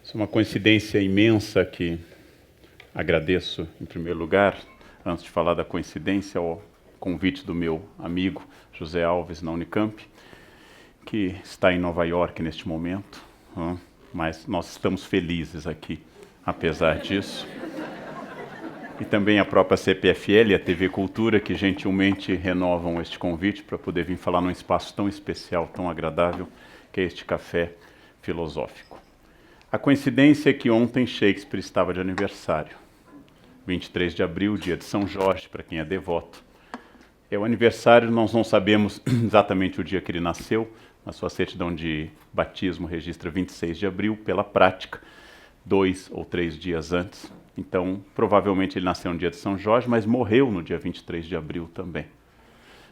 Isso é uma coincidência imensa que agradeço, em primeiro lugar, antes de falar da coincidência, ao convite do meu amigo José Alves, na Unicamp, que está em Nova York neste momento, mas nós estamos felizes aqui, apesar disso. E também a própria CPFL e a TV Cultura, que gentilmente renovam este convite para poder vir falar num espaço tão especial, tão agradável, que é este café filosófico. A coincidência é que ontem Shakespeare estava de aniversário. 23 de abril, dia de São Jorge, para quem é devoto. É o aniversário, nós não sabemos exatamente o dia que ele nasceu, mas sua certidão de batismo registra 26 de abril, pela prática, 2 ou 3 dias antes. Então, provavelmente ele nasceu no dia de São Jorge, mas morreu no dia 23 de abril também.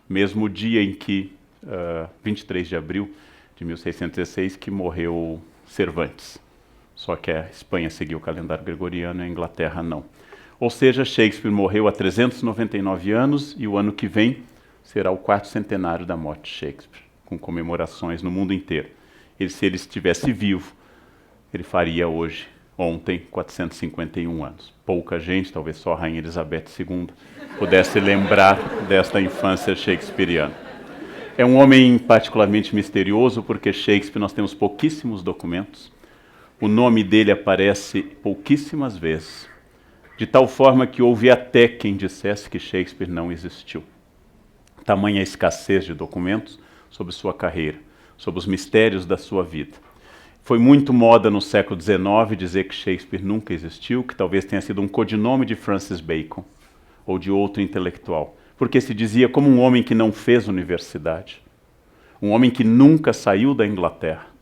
Mesmo dia em que, 23 de abril de 1616, que morreu Cervantes. Só que a Espanha seguiu o calendário gregoriano e a Inglaterra não. Ou seja, Shakespeare morreu há 399 anos e o ano que vem será o 4º centenário da morte de Shakespeare, com comemorações no mundo inteiro. Se ele estivesse vivo, ele faria hoje, ontem, 451 anos. Pouca gente, talvez só a Rainha Elizabeth II, pudesse lembrar desta infância shakespeariana. É um homem particularmente misterioso, porque Shakespeare nós temos pouquíssimos documentos. O nome dele aparece pouquíssimas vezes, de tal forma que houve até quem dissesse que Shakespeare não existiu. Tamanha escassez de documentos sobre sua carreira, sobre os mistérios da sua vida. Foi muito moda no século XIX dizer que Shakespeare nunca existiu, que talvez tenha sido um codinome de Francis Bacon ou de outro intelectual, porque se dizia como um homem que não fez universidade, um homem que nunca saiu da Inglaterra,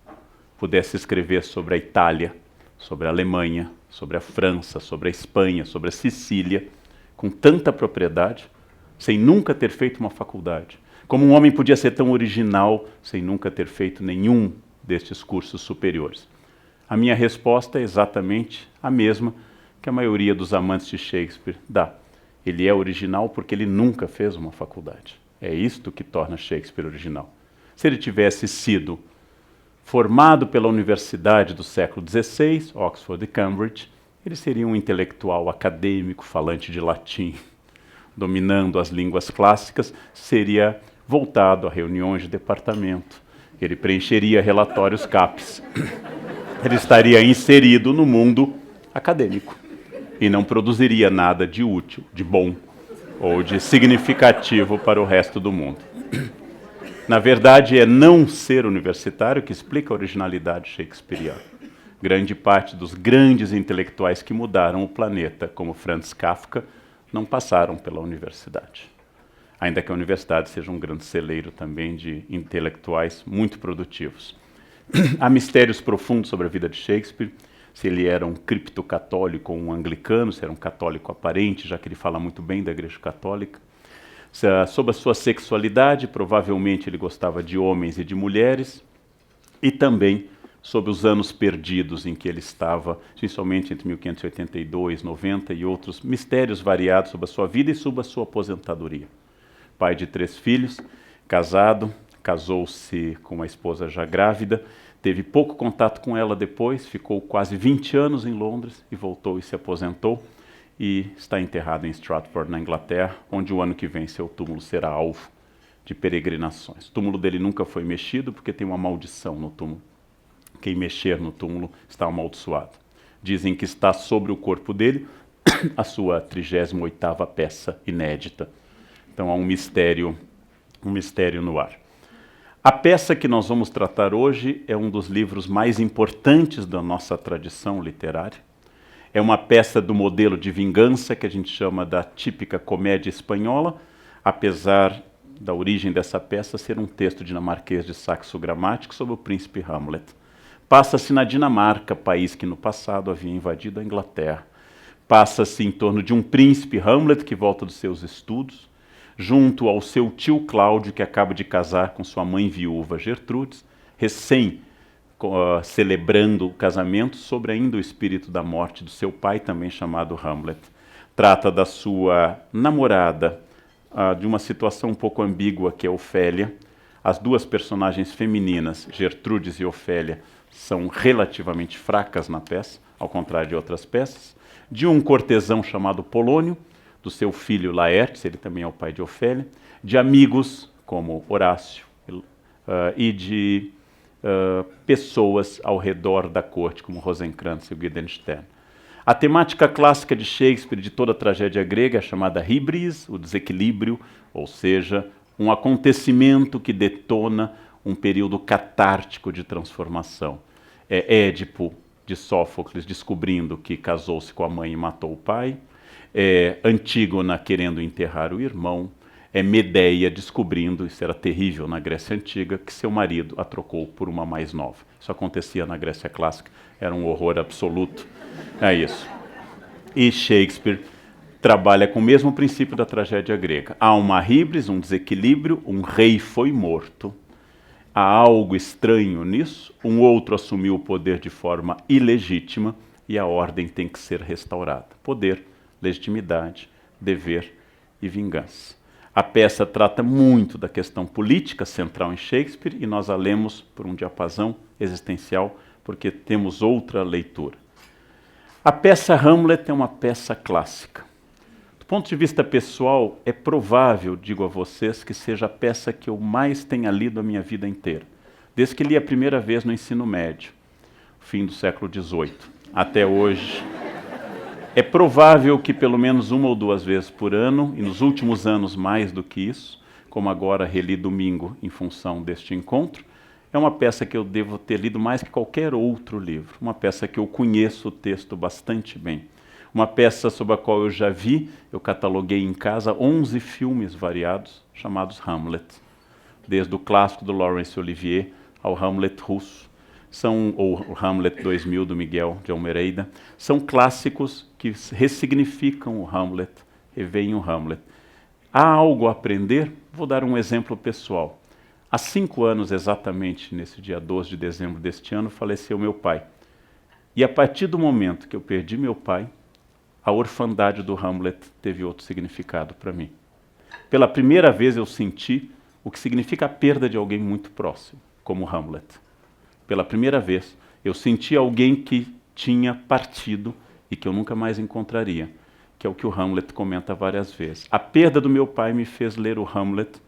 pudesse escrever sobre a Itália, sobre a Alemanha, sobre a França, sobre a Espanha, sobre a Sicília, com tanta propriedade, sem nunca ter feito uma faculdade. Como um homem podia ser tão original sem nunca ter feito nenhum destes cursos superiores? A minha resposta é exatamente a mesma que a maioria dos amantes de Shakespeare dá. Ele é original porque ele nunca fez uma faculdade. É isto que torna Shakespeare original. Se ele tivesse sido formado pela Universidade do século XVI, Oxford e Cambridge, ele seria um intelectual acadêmico, falante de latim, dominando as línguas clássicas, seria voltado a reuniões de departamento, ele preencheria relatórios CAPES, ele estaria inserido no mundo acadêmico e não produziria nada de útil, de bom ou de significativo para o resto do mundo. Na verdade, é não ser universitário que explica a originalidade shakespeariana. Grande parte dos grandes intelectuais que mudaram o planeta, como Franz Kafka, não passaram pela universidade. Ainda que a universidade seja um grande celeiro também de intelectuais muito produtivos. Há mistérios profundos sobre a vida de Shakespeare, se ele era um criptocatólico ou um anglicano, se era um católico aparente, já que ele fala muito bem da Igreja Católica. Sobre a sua sexualidade, provavelmente ele gostava de homens e de mulheres, e também sobre os anos perdidos em que ele estava, principalmente entre 1582, 90 e outros mistérios variados sobre a sua vida e sobre a sua aposentadoria. Pai de 3 filhos, casado, casou-se com uma esposa já grávida, teve pouco contato com ela depois, ficou quase 20 anos em Londres e voltou e se aposentou. E está enterrado em Stratford, na Inglaterra, onde o ano que vem seu túmulo será alvo de peregrinações. O túmulo dele nunca foi mexido porque tem uma maldição no túmulo. Quem mexer no túmulo está amaldiçoado. Dizem que está sobre o corpo dele a sua 38ª peça inédita. Então há um mistério no ar. A peça que nós vamos tratar hoje é um dos livros mais importantes da nossa tradição literária. É uma peça do modelo de vingança que a gente chama da típica comédia espanhola, apesar da origem dessa peça ser um texto dinamarquês de Saxo Grammático sobre o príncipe Hamlet. Passa-se na Dinamarca, país que no passado havia invadido a Inglaterra. Passa-se em torno de um príncipe Hamlet que volta dos seus estudos, junto ao seu tio Cláudio, que acaba de casar com sua mãe viúva Gertrudes, celebrando o casamento sobre ainda o espírito da morte do seu pai, também chamado Hamlet. Trata da sua namorada, de uma situação um pouco ambígua, que é Ofélia. As duas personagens femininas, Gertrudes e Ofélia, são relativamente fracas na peça, ao contrário de outras peças, de um cortesão chamado Polônio, do seu filho Laertes, ele também é o pai de Ofélia, de amigos como Horácio e de pessoas ao redor da corte, como Rosencrantz e Guildenstern. A temática clássica de Shakespeare, de toda a tragédia grega, é chamada hybris, o desequilíbrio, ou seja, um acontecimento que detona um período catártico de transformação. É Édipo, de Sófocles, descobrindo que casou-se com a mãe e matou o pai. É Antígona querendo enterrar o irmão. É Medeia descobrindo, isso era terrível na Grécia Antiga, que seu marido a trocou por uma mais nova. Isso acontecia na Grécia Clássica, era um horror absoluto. É isso. E Shakespeare trabalha com o mesmo princípio da tragédia grega. Há uma híbris, um desequilíbrio, um rei foi morto. Há algo estranho nisso, um outro assumiu o poder de forma ilegítima e a ordem tem que ser restaurada. Poder, legitimidade, dever e vingança. A peça trata muito da questão política central em Shakespeare e nós a lemos por um diapasão existencial porque temos outra leitura. A peça Hamlet é uma peça clássica. Do ponto de vista pessoal, é provável, digo a vocês, que seja a peça que eu mais tenha lido a minha vida inteira. Desde que li a primeira vez no ensino médio, fim do século XVIII, até hoje. É provável que pelo menos uma ou duas vezes por ano, e nos últimos anos mais do que isso, como agora reli domingo em função deste encontro, é uma peça que eu devo ter lido mais que qualquer outro livro. Uma peça que eu conheço o texto bastante bem. Uma peça sobre a qual eu já vi, eu cataloguei em casa 11 filmes variados, chamados Hamlet. Desde o clássico do Laurence Olivier ao Hamlet russo, ou o Hamlet 2000 do Miguel de Almeida, são clássicos que ressignificam o Hamlet, reveem o Hamlet. Há algo a aprender? Vou dar um exemplo pessoal. Há 5 anos exatamente, nesse dia 12 de dezembro deste ano, faleceu meu pai. E a partir do momento que eu perdi meu pai, a orfandade do Hamlet teve outro significado para mim. Pela primeira vez eu senti o que significa a perda de alguém muito próximo, como Hamlet. Pela primeira vez eu senti alguém que tinha partido e que eu nunca mais encontraria, que é o que o Hamlet comenta várias vezes. A perda do meu pai me fez ler o Hamlet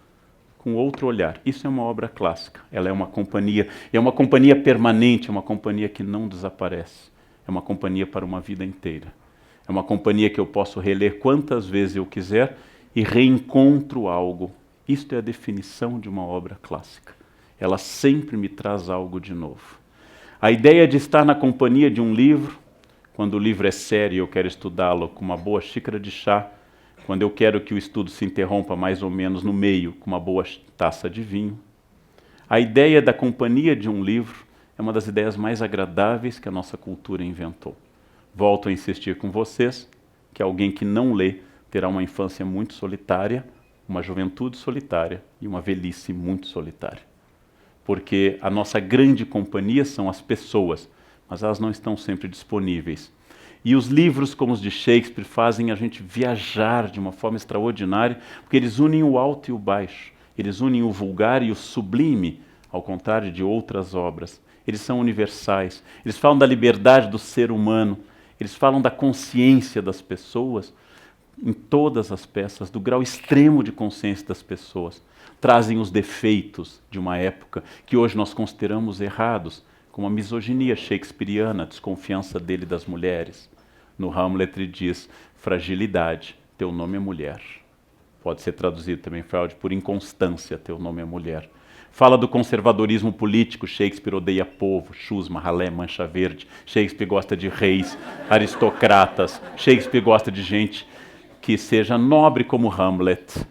com outro olhar. Isso é uma obra clássica, ela é uma companhia permanente, é uma companhia que não desaparece, é uma companhia para uma vida inteira. É uma companhia que eu posso reler quantas vezes eu quiser e reencontro algo. Isto é a definição de uma obra clássica. Ela sempre me traz algo de novo. A ideia de estar na companhia de um livro, quando o livro é sério e eu quero estudá-lo com uma boa xícara de chá, quando eu quero que o estudo se interrompa mais ou menos no meio, com uma boa taça de vinho. A ideia da companhia de um livro é uma das ideias mais agradáveis que a nossa cultura inventou. Volto a insistir com vocês que alguém que não lê terá uma infância muito solitária, uma juventude solitária e uma velhice muito solitária. Porque a nossa grande companhia são as pessoas, mas elas não estão sempre disponíveis. E os livros como os de Shakespeare fazem a gente viajar de uma forma extraordinária, porque eles unem o alto e o baixo, eles unem o vulgar e o sublime, ao contrário de outras obras. Eles são universais, eles falam da liberdade do ser humano, eles falam da consciência das pessoas, em todas as peças, do grau extremo de consciência das pessoas. Trazem os defeitos de uma época que hoje nós consideramos errados, como a misoginia shakespeariana, a desconfiança dele das mulheres. No Hamlet ele diz, fragilidade, teu nome é mulher. Pode ser traduzido também, Freud, por inconstância, teu nome é mulher. Fala do conservadorismo político, Shakespeare odeia povo, chusma, ralé, mancha verde. Shakespeare gosta de reis, aristocratas. Shakespeare gosta de gente que seja nobre como Hamlet.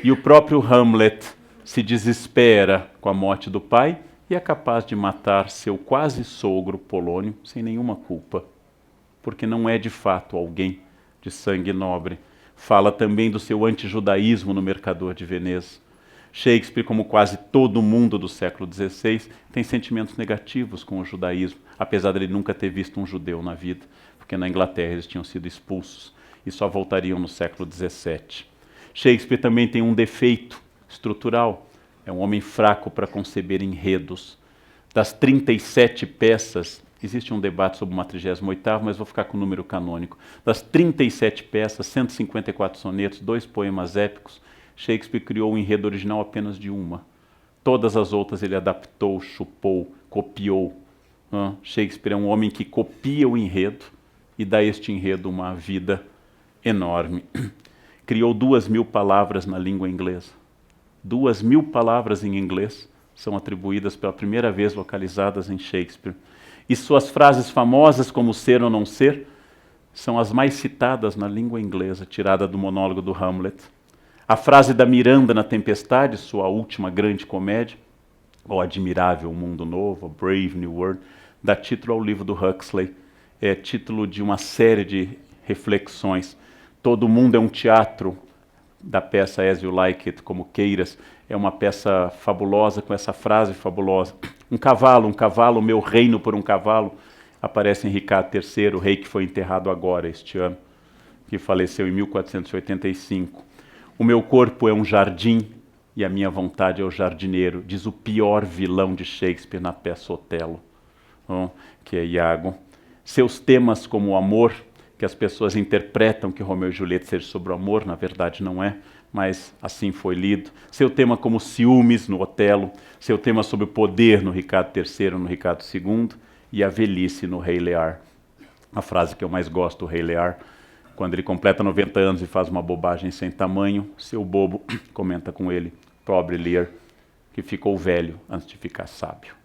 E o próprio Hamlet se desespera com a morte do pai e é capaz de matar seu quase sogro Polônio sem nenhuma culpa, porque não é de fato alguém de sangue nobre. Fala também do seu antijudaísmo no Mercador de Veneza. Shakespeare, como quase todo mundo do século XVI, tem sentimentos negativos com o judaísmo, apesar de ele nunca ter visto um judeu na vida, porque na Inglaterra eles tinham sido expulsos e só voltariam no século XVII. Shakespeare também tem um defeito estrutural, é um homem fraco para conceber enredos. Das 37 peças, existe um debate sobre uma 38ª, mas vou ficar com o número canônico. Das 37 peças, 154 sonetos, 2 poemas épicos, Shakespeare criou o enredo original apenas de uma. Todas as outras ele adaptou, chupou, copiou. Shakespeare é um homem que copia o enredo e dá a este enredo uma vida enorme. Criou 2.000 palavras na língua inglesa. 2.000 palavras em inglês são atribuídas pela primeira vez localizadas em Shakespeare. E suas frases famosas, como ser ou não ser, são as mais citadas na língua inglesa, tirada do monólogo do Hamlet. A frase da Miranda na Tempestade, sua última grande comédia, O Admirável Mundo Novo, A Brave New World, dá título ao livro do Huxley, é título de uma série de reflexões. Todo mundo é um teatro, da peça As You Like It, como queiras, é uma peça fabulosa, com essa frase fabulosa. Um cavalo, meu reino por um cavalo, aparece em Ricardo III, o rei que foi enterrado agora, este ano, que faleceu em 1485. O meu corpo é um jardim e a minha vontade é o jardineiro, diz o pior vilão de Shakespeare na peça Otelo, que é Iago. Seus temas como o amor, que as pessoas interpretam que Romeu e Julieta seja sobre o amor, na verdade não é, mas assim foi lido. Seu tema como ciúmes no Otelo, seu tema sobre o poder no Ricardo III, no Ricardo II, e a velhice no Rei Lear. A frase que eu mais gosto do Rei Lear, quando ele completa 90 anos e faz uma bobagem sem tamanho, seu bobo comenta com ele, pobre Lear, que ficou velho antes de ficar sábio.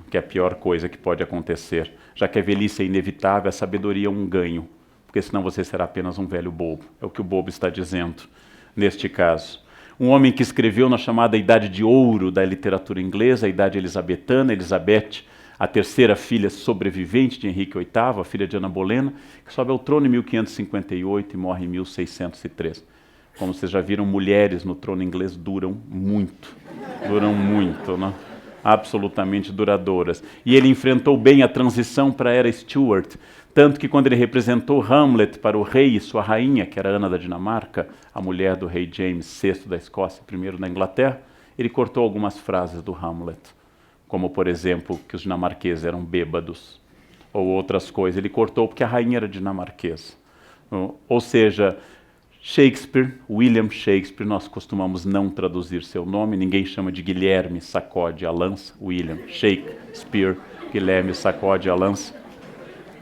Que é a pior coisa que pode acontecer. Já que a velhice é inevitável, a sabedoria é um ganho, porque senão você será apenas um velho bobo. É o que o bobo está dizendo neste caso. Um homem que escreveu na chamada Idade de Ouro da literatura inglesa, a Idade Elizabetana, Elizabeth, a terceira filha sobrevivente de Henrique VIII, a filha de Ana Bolena, que sobe ao trono em 1558 e morre em 1603. Como vocês já viram, mulheres no trono inglês duram muito, né? Absolutamente duradouras. E ele enfrentou bem a transição para a era Stuart, tanto que quando ele representou Hamlet para o rei e sua rainha, que era Ana da Dinamarca, a mulher do rei James VI da Escócia, primeiro da Inglaterra, ele cortou algumas frases do Hamlet, como, por exemplo, que os dinamarqueses eram bêbados, ou outras coisas. Ele cortou porque a rainha era dinamarquesa. Ou seja, Shakespeare, William Shakespeare, nós costumamos não traduzir seu nome, ninguém chama de Guilherme Sacode a Lança, William Shakespeare, Guilherme Sacode a Lança.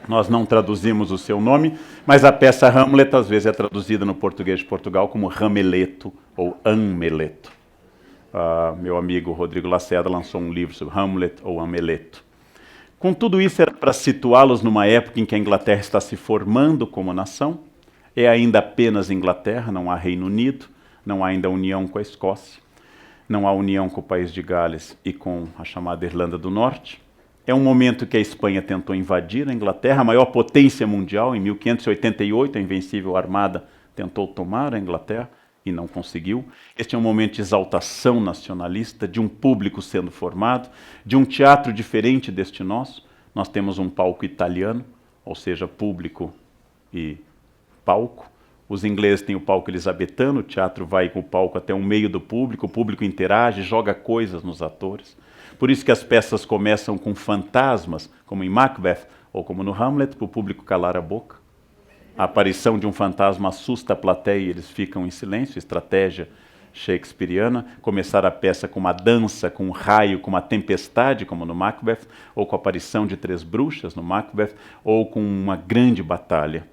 Nós não traduzimos o seu nome, mas a peça Hamlet às vezes é traduzida no português de Portugal como Rameleto ou Ameleto. Meu amigo Rodrigo Lacerda lançou um livro sobre Hamlet ou Ameleto. Com tudo isso era para situá-los numa época em que a Inglaterra está se formando como nação. É ainda apenas Inglaterra, não há Reino Unido, não há ainda união com a Escócia, não há união com o país de Gales e com a chamada Irlanda do Norte. É um momento que a Espanha tentou invadir a Inglaterra, a maior potência mundial. Em 1588, a Invencível Armada tentou tomar a Inglaterra e não conseguiu. Este é um momento de exaltação nacionalista, de um público sendo formado, de um teatro diferente deste nosso. Nós temos um palco italiano, ou seja, público e palco. Os ingleses têm o palco elizabetano, o teatro vai com o palco até o meio do público, o público interage, joga coisas nos atores. Por isso que as peças começam com fantasmas, como em Macbeth ou como no Hamlet, para o público calar a boca. A aparição de um fantasma assusta a plateia e eles ficam em silêncio, estratégia shakespeariana. Começar a peça com uma dança, com um raio, com uma tempestade, como no Macbeth, ou com a aparição de 3 bruxas no Macbeth, ou com uma grande batalha.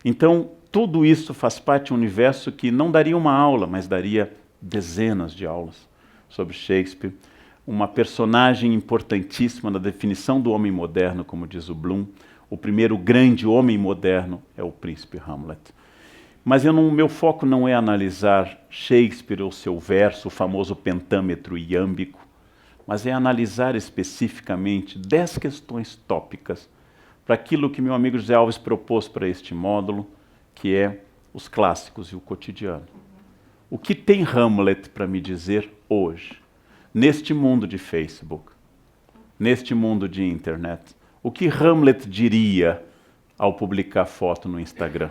Então, tudo isso faz parte de um universo que não daria uma aula, mas daria dezenas de aulas sobre Shakespeare. Uma personagem importantíssima na definição do homem moderno, como diz o Bloom. O primeiro grande homem moderno é o príncipe Hamlet. Mas meu foco não é analisar Shakespeare ou seu verso, o famoso pentâmetro iâmbico, mas é analisar especificamente 10 questões tópicas para aquilo que meu amigo José Alves propôs para este módulo, que é os clássicos e o cotidiano. O que tem Hamlet para me dizer hoje, neste mundo de Facebook, neste mundo de internet? O que Hamlet diria ao publicar foto no Instagram?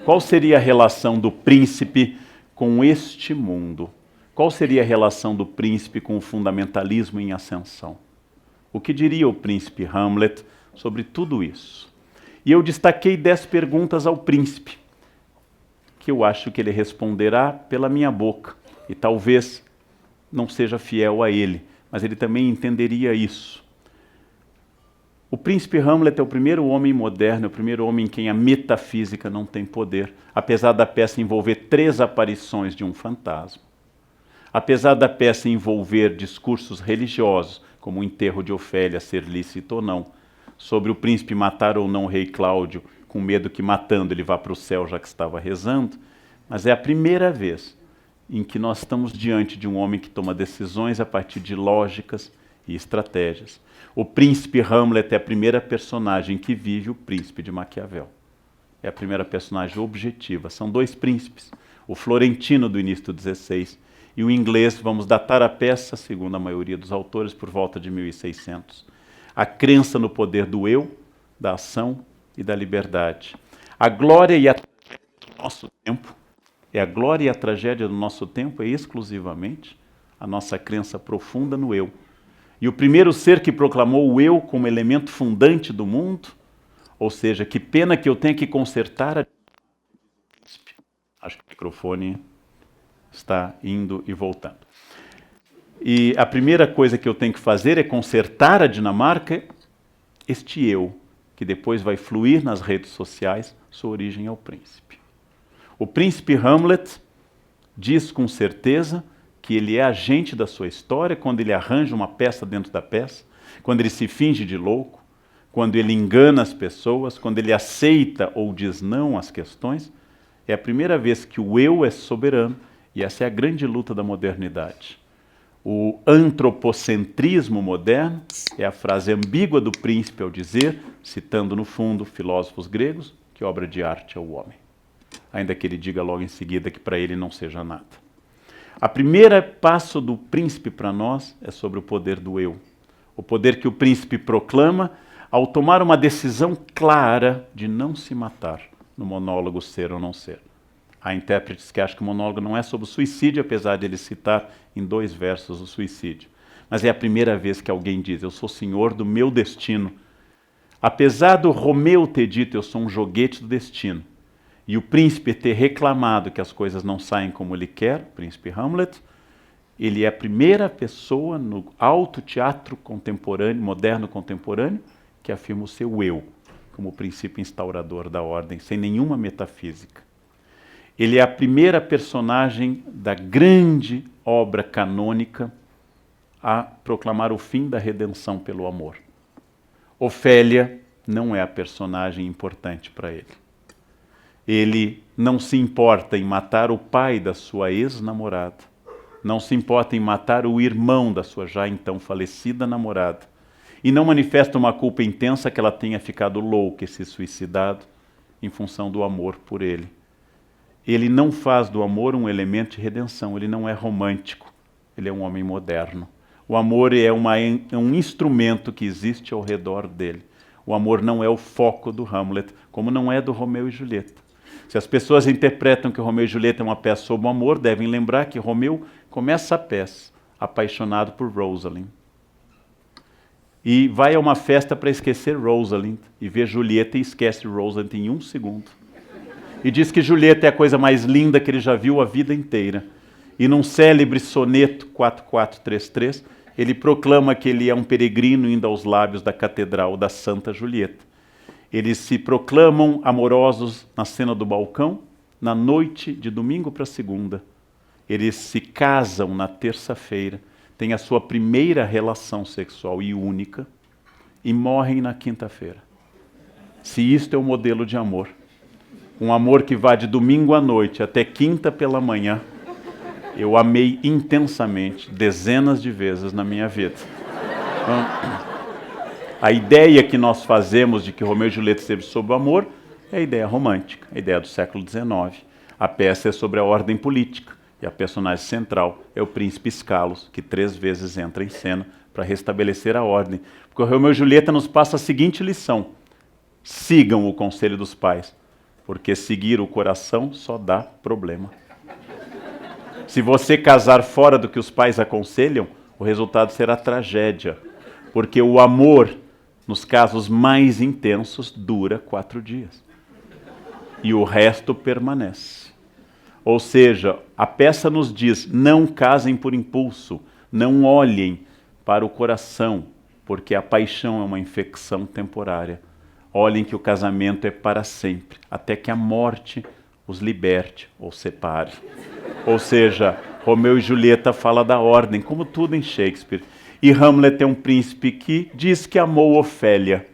Qual seria a relação do príncipe com este mundo? Qual seria a relação do príncipe com o fundamentalismo em ascensão? O que diria o príncipe Hamlet sobre tudo isso? E eu destaquei 10 perguntas ao príncipe, que eu acho que ele responderá pela minha boca, e talvez não seja fiel a ele, mas ele também entenderia isso. O príncipe Hamlet é o primeiro homem moderno, é o primeiro homem em quem a metafísica não tem poder, apesar da peça envolver 3 aparições de um fantasma. Apesar da peça envolver discursos religiosos, como o enterro de Ofélia ser lícito ou não, sobre o príncipe matar ou não o rei Cláudio, com medo que matando ele vá para o céu já que estava rezando, mas é a primeira vez em que nós estamos diante de um homem que toma decisões a partir de lógicas e estratégias. O príncipe Hamlet é a primeira personagem que vive o príncipe de Maquiavel. É a primeira personagem objetiva. São 2 príncipes, o florentino do início do XVI e o inglês. Vamos datar a peça, segundo a maioria dos autores, por volta de 1600. A crença no poder do eu, da ação e da liberdade. A glória e a tragédia do nosso tempo, a glória e a tragédia do nosso tempo é exclusivamente a nossa crença profunda no eu. E o primeiro ser que proclamou o eu como elemento fundante do mundo, ou seja, que pena que eu tenha que consertar a... Acho que o microfone está indo e voltando. E a primeira coisa que eu tenho que fazer é consertar a Dinamarca, este eu, que depois vai fluir nas redes sociais, sua origem é o príncipe. O príncipe Hamlet diz com certeza que ele é agente da sua história quando ele arranja uma peça dentro da peça, quando ele se finge de louco, quando ele engana as pessoas, quando ele aceita ou diz não às questões. É a primeira vez que o eu é soberano, e essa é a grande luta da modernidade. O antropocentrismo moderno é a frase ambígua do príncipe ao dizer, citando no fundo filósofos gregos, que obra de arte é o homem. Ainda que ele diga logo em seguida que para ele não seja nada. A primeira passo do príncipe para nós é sobre o poder do eu. O poder que o príncipe proclama ao tomar uma decisão clara de não se matar no monólogo Ser ou Não Ser. Há intérpretes que acham que o monólogo não é sobre o suicídio, apesar de ele citar em 2 versos o suicídio. Mas é a primeira vez que alguém diz, eu sou senhor do meu destino. Apesar do Romeu ter dito, eu sou um joguete do destino, e o príncipe ter reclamado que as coisas não saem como ele quer, o príncipe Hamlet, ele é a primeira pessoa no alto teatro contemporâneo, moderno contemporâneo, que afirma o seu eu, como o princípio instaurador da ordem, sem nenhuma metafísica. Ele é a primeira personagem da grande obra canônica a proclamar o fim da redenção pelo amor. Ofélia não é a personagem importante para ele. Ele não se importa em matar o pai da sua ex-namorada, não se importa em matar o irmão da sua já então falecida namorada, e não manifesta uma culpa intensa que ela tenha ficado louca e se suicidado em função do amor por ele. Ele não faz do amor um elemento de redenção, ele não é romântico, ele é um homem moderno. O amor é um instrumento que existe ao redor dele. O amor não é o foco do Hamlet, como não é do Romeu e Julieta. Se as pessoas interpretam que Romeu e Julieta é uma peça sobre o amor, devem lembrar que Romeu começa a peça apaixonado por Rosalind. E vai a uma festa para esquecer Rosalind, e vê Julieta e esquece Rosalind em 1 segundo. E diz que Julieta é a coisa mais linda que ele já viu a vida inteira. E num célebre soneto 4433, ele proclama que ele é um peregrino indo aos lábios da catedral da Santa Julieta. Eles se proclamam amorosos na cena do balcão, na noite de domingo para segunda. Eles se casam na terça-feira, têm a sua primeira relação sexual e única, e morrem na quinta-feira. Se isto é o modelo de amor, um amor que vai de domingo à noite até quinta pela manhã, eu amei intensamente, dezenas de vezes na minha vida. Então, a ideia que nós fazemos de que Romeu e Julieta esteve sobre o amor é a ideia romântica, a ideia do século XIX. A peça é sobre a ordem política, e a personagem central é o príncipe Escalos, que 3 vezes entra em cena para restabelecer a ordem. Porque o Romeu e Julieta nos passa a seguinte lição: sigam o conselho dos pais, porque seguir o coração só dá problema. Se você casar fora do que os pais aconselham, o resultado será tragédia. porque o amor, nos casos mais intensos, dura 4 dias. E o resto permanece. Ou seja, a peça nos diz, não casem por impulso, não olhem para o coração, porque a paixão é uma infecção temporária. Olhem que o casamento é para sempre, até que a morte os liberte ou separe. Ou seja, Romeu e Julieta fala da ordem, como tudo em Shakespeare. E Hamlet é um príncipe que diz que amou Ofélia.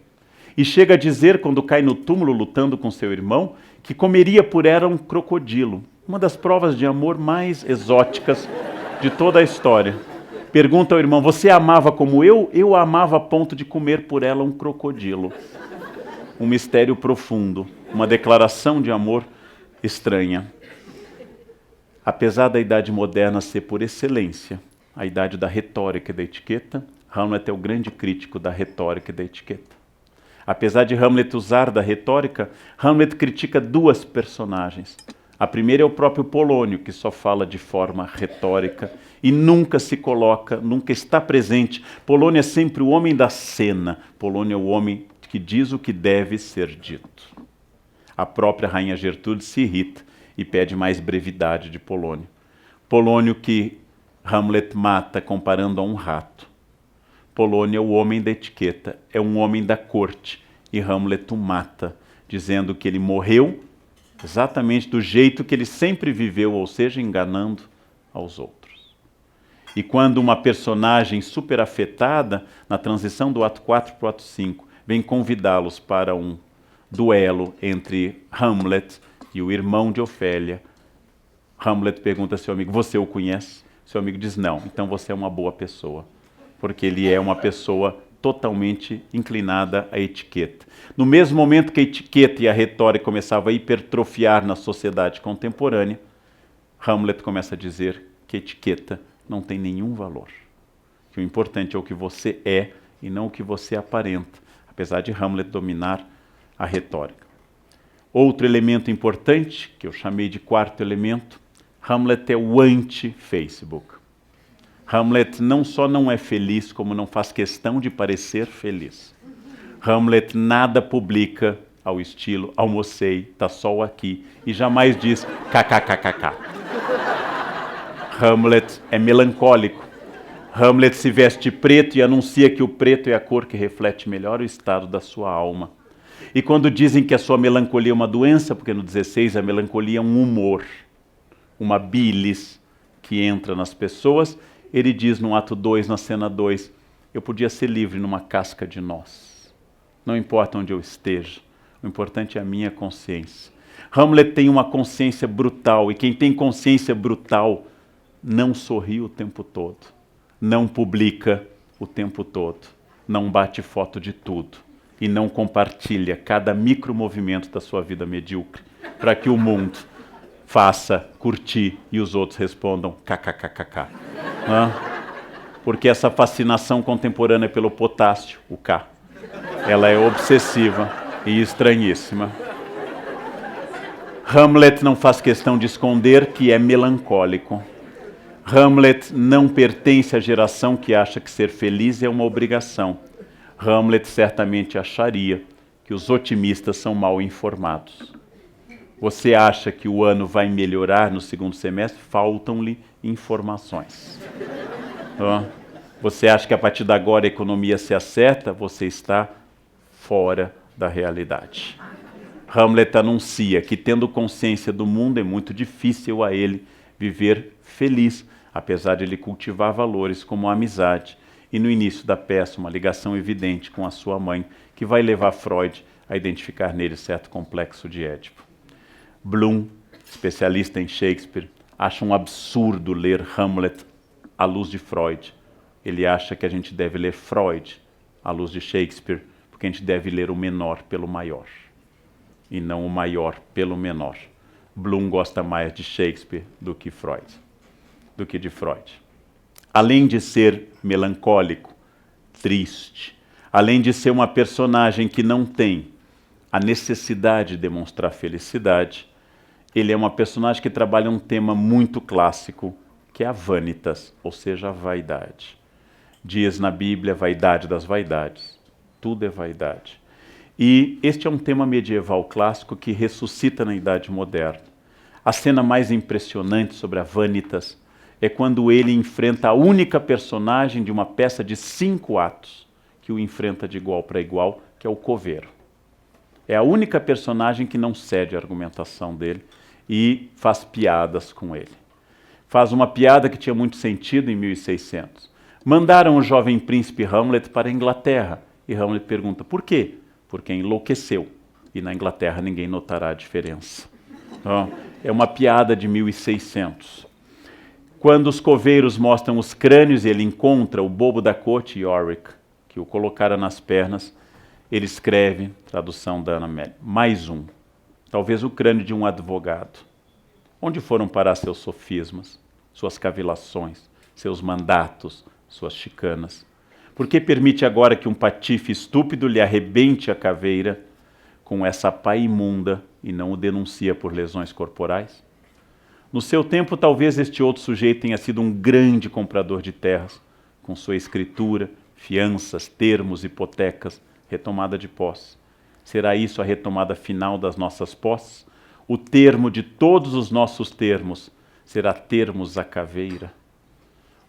E chega a dizer, quando cai no túmulo lutando com seu irmão, que comeria por ela um crocodilo. Uma das provas de amor mais exóticas de toda a história. Pergunta ao irmão, você a amava como eu? Eu a amava a ponto de comer por ela um crocodilo. Um mistério profundo, uma declaração de amor estranha. Apesar da idade moderna ser por excelência a idade da retórica e da etiqueta, Hamlet é o grande crítico da retórica e da etiqueta. Apesar de Hamlet usar da retórica, Hamlet critica 2 personagens. A primeira é o próprio Polônio, que só fala de forma retórica e nunca se coloca, nunca está presente. Polônio é sempre o homem da cena. Polônio é o homem que diz o que deve ser dito. A própria rainha Gertrude se irrita e pede mais brevidade de Polônio. Polônio que Hamlet mata comparando a um rato. Polônio é o homem da etiqueta, é um homem da corte, e Hamlet o mata, dizendo que ele morreu exatamente do jeito que ele sempre viveu, ou seja, enganando aos outros. E quando uma personagem superafetada, na transição do ato 4 para o ato 5, vem convidá-los para um duelo entre Hamlet e o irmão de Ofélia, Hamlet pergunta a seu amigo, você o conhece? Seu amigo diz, não, então você é uma boa pessoa. Porque ele é uma pessoa totalmente inclinada à etiqueta. No mesmo momento que a etiqueta e a retórica começavam a hipertrofiar na sociedade contemporânea, Hamlet começa a dizer que a etiqueta não tem nenhum valor. Que o importante é o que você é e não o que você aparenta, apesar de Hamlet dominar a retórica. Outro elemento importante, que eu chamei de 4º elemento, Hamlet é o anti-Facebook. Hamlet não só não é feliz, como não faz questão de parecer feliz. Hamlet nada publica ao estilo almocei, tá sol aqui, e jamais diz kkkk. Hamlet é melancólico. Hamlet se veste preto e anuncia que o preto é a cor que reflete melhor o estado da sua alma. E quando dizem que a sua melancolia é uma doença, porque no 16 a melancolia é um humor, uma bilis que entra nas pessoas, ele diz no ato 2, na cena 2, eu podia ser livre numa casca de noz. Não importa onde eu esteja, o importante é a minha consciência. Hamlet tem uma consciência brutal, e quem tem consciência brutal não sorri o tempo todo, não publica o tempo todo, não bate foto de tudo, e não compartilha cada micromovimento da sua vida medíocre, para que o mundo faça, curtir, e os outros respondam kkkk. Porque essa fascinação contemporânea pelo potássio, o K, ela é obsessiva e estranhíssima. Hamlet não faz questão de esconder que é melancólico. Hamlet não pertence à geração que acha que ser feliz é uma obrigação. Hamlet certamente acharia que os otimistas são mal informados. Você acha que o ano vai melhorar no segundo semestre? Faltam-lhe informações. Você acha que a partir de agora a economia se acerta? Você está fora da realidade. Hamlet anuncia que, tendo consciência do mundo, é muito difícil a ele viver feliz, apesar de ele cultivar valores como a amizade. E no início da peça, uma ligação evidente com a sua mãe, que vai levar Freud a identificar nele certo complexo de Édipo. Bloom, especialista em Shakespeare, acha um absurdo ler Hamlet à luz de Freud. Ele acha que a gente deve ler Freud à luz de Shakespeare, porque a gente deve ler o menor pelo maior, e não o maior pelo menor. Bloom gosta mais de Shakespeare do que de Freud. Além de ser melancólico, triste, além de ser uma personagem que não tem a necessidade de demonstrar felicidade, ele é uma personagem que trabalha um tema muito clássico, que é a vanitas, ou seja, a vaidade. Diz na Bíblia, vaidade das vaidades. Tudo é vaidade. E este é um tema medieval clássico que ressuscita na Idade Moderna. A cena mais impressionante sobre a Vanitas é quando ele enfrenta a única personagem de uma peça de 5 atos que o enfrenta de igual para igual, que é o coveiro. É a única personagem que não cede à argumentação dele e faz piadas com ele. Faz uma piada que tinha muito sentido em 1600. Mandaram o jovem príncipe Hamlet para a Inglaterra. E Hamlet pergunta, por quê? Porque enlouqueceu. E na Inglaterra ninguém notará a diferença. Então, é uma piada de 1600. Quando os coveiros mostram os crânios e ele encontra o bobo da corte, Yorick, que o colocara nas pernas, ele escreve, tradução da Ana Amélia, mais um. Talvez o crânio de um advogado. Onde foram parar seus sofismas, suas cavilações, seus mandatos, suas chicanas? Por que permite agora que um patife estúpido lhe arrebente a caveira com essa pá imunda e não o denuncia por lesões corporais? No seu tempo, talvez este outro sujeito tenha sido um grande comprador de terras, com sua escritura, fianças, termos, hipotecas, retomada de posse. Será isso a retomada final das nossas posses? O termo de todos os nossos termos será termos a caveira?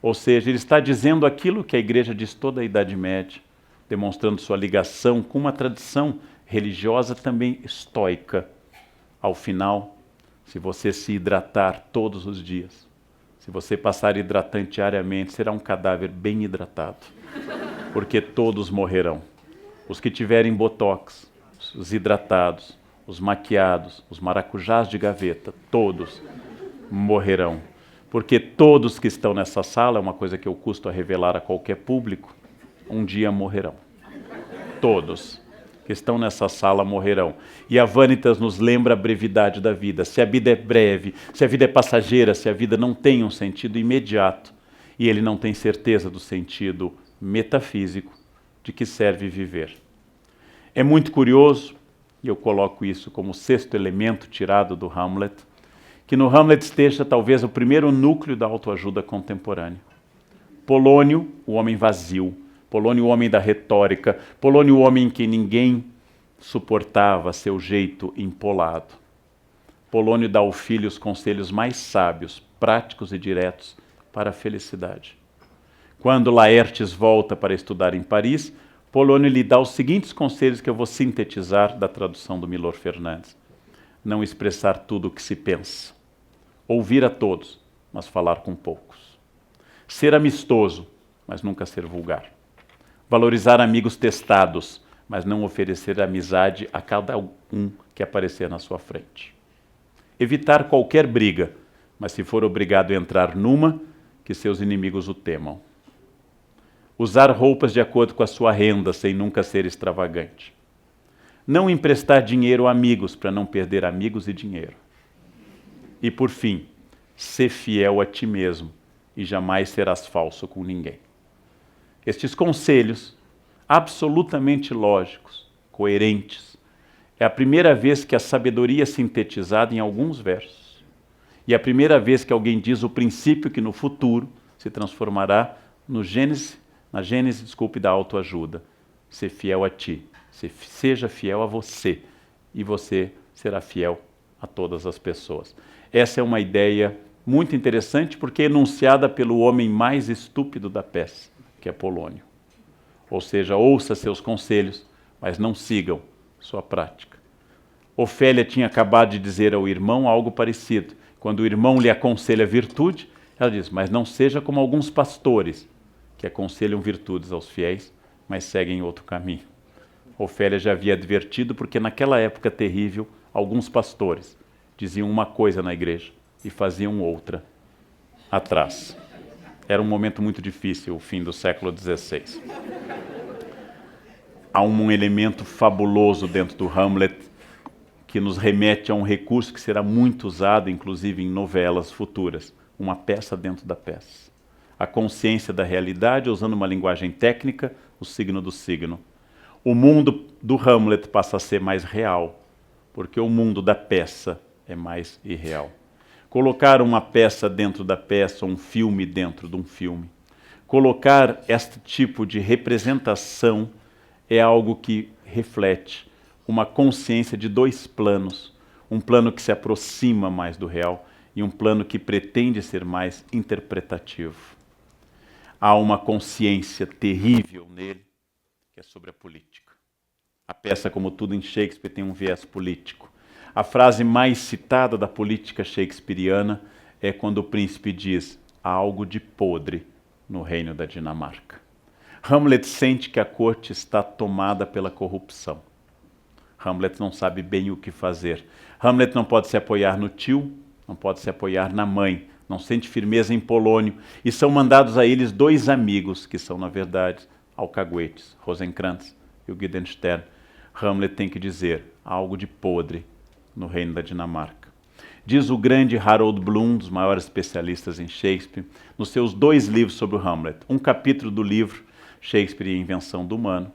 Ou seja, ele está dizendo aquilo que a Igreja diz toda a Idade Média, demonstrando sua ligação com uma tradição religiosa também estoica. Ao final, se você se hidratar todos os dias, se você passar hidratante diariamente, será um cadáver bem hidratado, porque todos morrerão. Os que tiverem botox, os hidratados, os maquiados, os maracujás de gaveta, todos morrerão. Porque todos que estão nessa sala, é uma coisa que eu custo a revelar a qualquer público, um dia morrerão. Todos que estão nessa sala morrerão. E a Vanitas nos lembra a brevidade da vida. Se a vida é breve, se a vida é passageira, se a vida não tem um sentido imediato, e ele não tem certeza do sentido metafísico de que serve viver. É muito curioso, e eu coloco isso como sexto elemento tirado do Hamlet, que no Hamlet esteja talvez o primeiro núcleo da autoajuda contemporânea. Polônio, o homem vazio, Polônio, o homem da retórica, Polônio, o homem em que ninguém suportava seu jeito empolado. Polônio dá ao filho os conselhos mais sábios, práticos e diretos para a felicidade. Quando Laertes volta para estudar em Paris, Polônio lhe dá os seguintes conselhos que eu vou sintetizar da tradução do Milor Fernandes. Não expressar tudo o que se pensa. Ouvir a todos, mas falar com poucos. Ser amistoso, mas nunca ser vulgar. Valorizar amigos testados, mas não oferecer amizade a cada um que aparecer na sua frente. Evitar qualquer briga, mas se for obrigado a entrar numa, que seus inimigos o temam. Usar roupas de acordo com a sua renda, sem nunca ser extravagante. Não emprestar dinheiro a amigos, para não perder amigos e dinheiro. E por fim, ser fiel a ti mesmo, e jamais serás falso com ninguém. Estes conselhos, absolutamente lógicos, coerentes, é a primeira vez que a sabedoria é sintetizada em alguns versos. E é a primeira vez que alguém diz o princípio que no futuro se transformará na gênese da autoajuda. Ser fiel a ti. Seja fiel a você. E você será fiel a todas as pessoas. Essa é uma ideia muito interessante porque é enunciada pelo homem mais estúpido da peça, que é Polônio. Ou seja, ouça seus conselhos, mas não sigam sua prática. Ofélia tinha acabado de dizer ao irmão algo parecido. Quando o irmão lhe aconselha virtude, ela diz, mas não seja como alguns pastores, que aconselham virtudes aos fiéis, mas seguem outro caminho. Ofélia já havia advertido, porque naquela época terrível, alguns pastores diziam uma coisa na igreja e faziam outra atrás. Era um momento muito difícil, o fim do século XVI. Há um elemento fabuloso dentro do Hamlet que nos remete a um recurso que será muito usado, inclusive em novelas futuras. Uma peça dentro da peça. A consciência da realidade, usando uma linguagem técnica, o signo do signo. O mundo do Hamlet passa a ser mais real, porque o mundo da peça é mais irreal. Colocar uma peça dentro da peça, um filme dentro de um filme. Colocar este tipo de representação é algo que reflete uma consciência de dois planos. Um plano que se aproxima mais do real e um plano que pretende ser mais interpretativo. Há uma consciência terrível nele, que é sobre a política. A peça, como tudo em Shakespeare, tem um viés político. A frase mais citada da política shakespeariana é quando o príncipe diz: há algo de podre no reino da Dinamarca. Hamlet sente que a corte está tomada pela corrupção. Hamlet não sabe bem o que fazer. Hamlet não pode se apoiar no tio, não pode se apoiar na mãe, não sente firmeza em Polônio, e são mandados a eles dois amigos, que são, na verdade, alcaguetes, Rosencrantz e o Guildenstern. Hamlet tem que dizer: há algo de podre no reino da Dinamarca. Diz o grande Harold Bloom, dos maiores especialistas em Shakespeare, nos seus 2 livros sobre o Hamlet. Um capítulo do livro Shakespeare e a Invenção do Humano,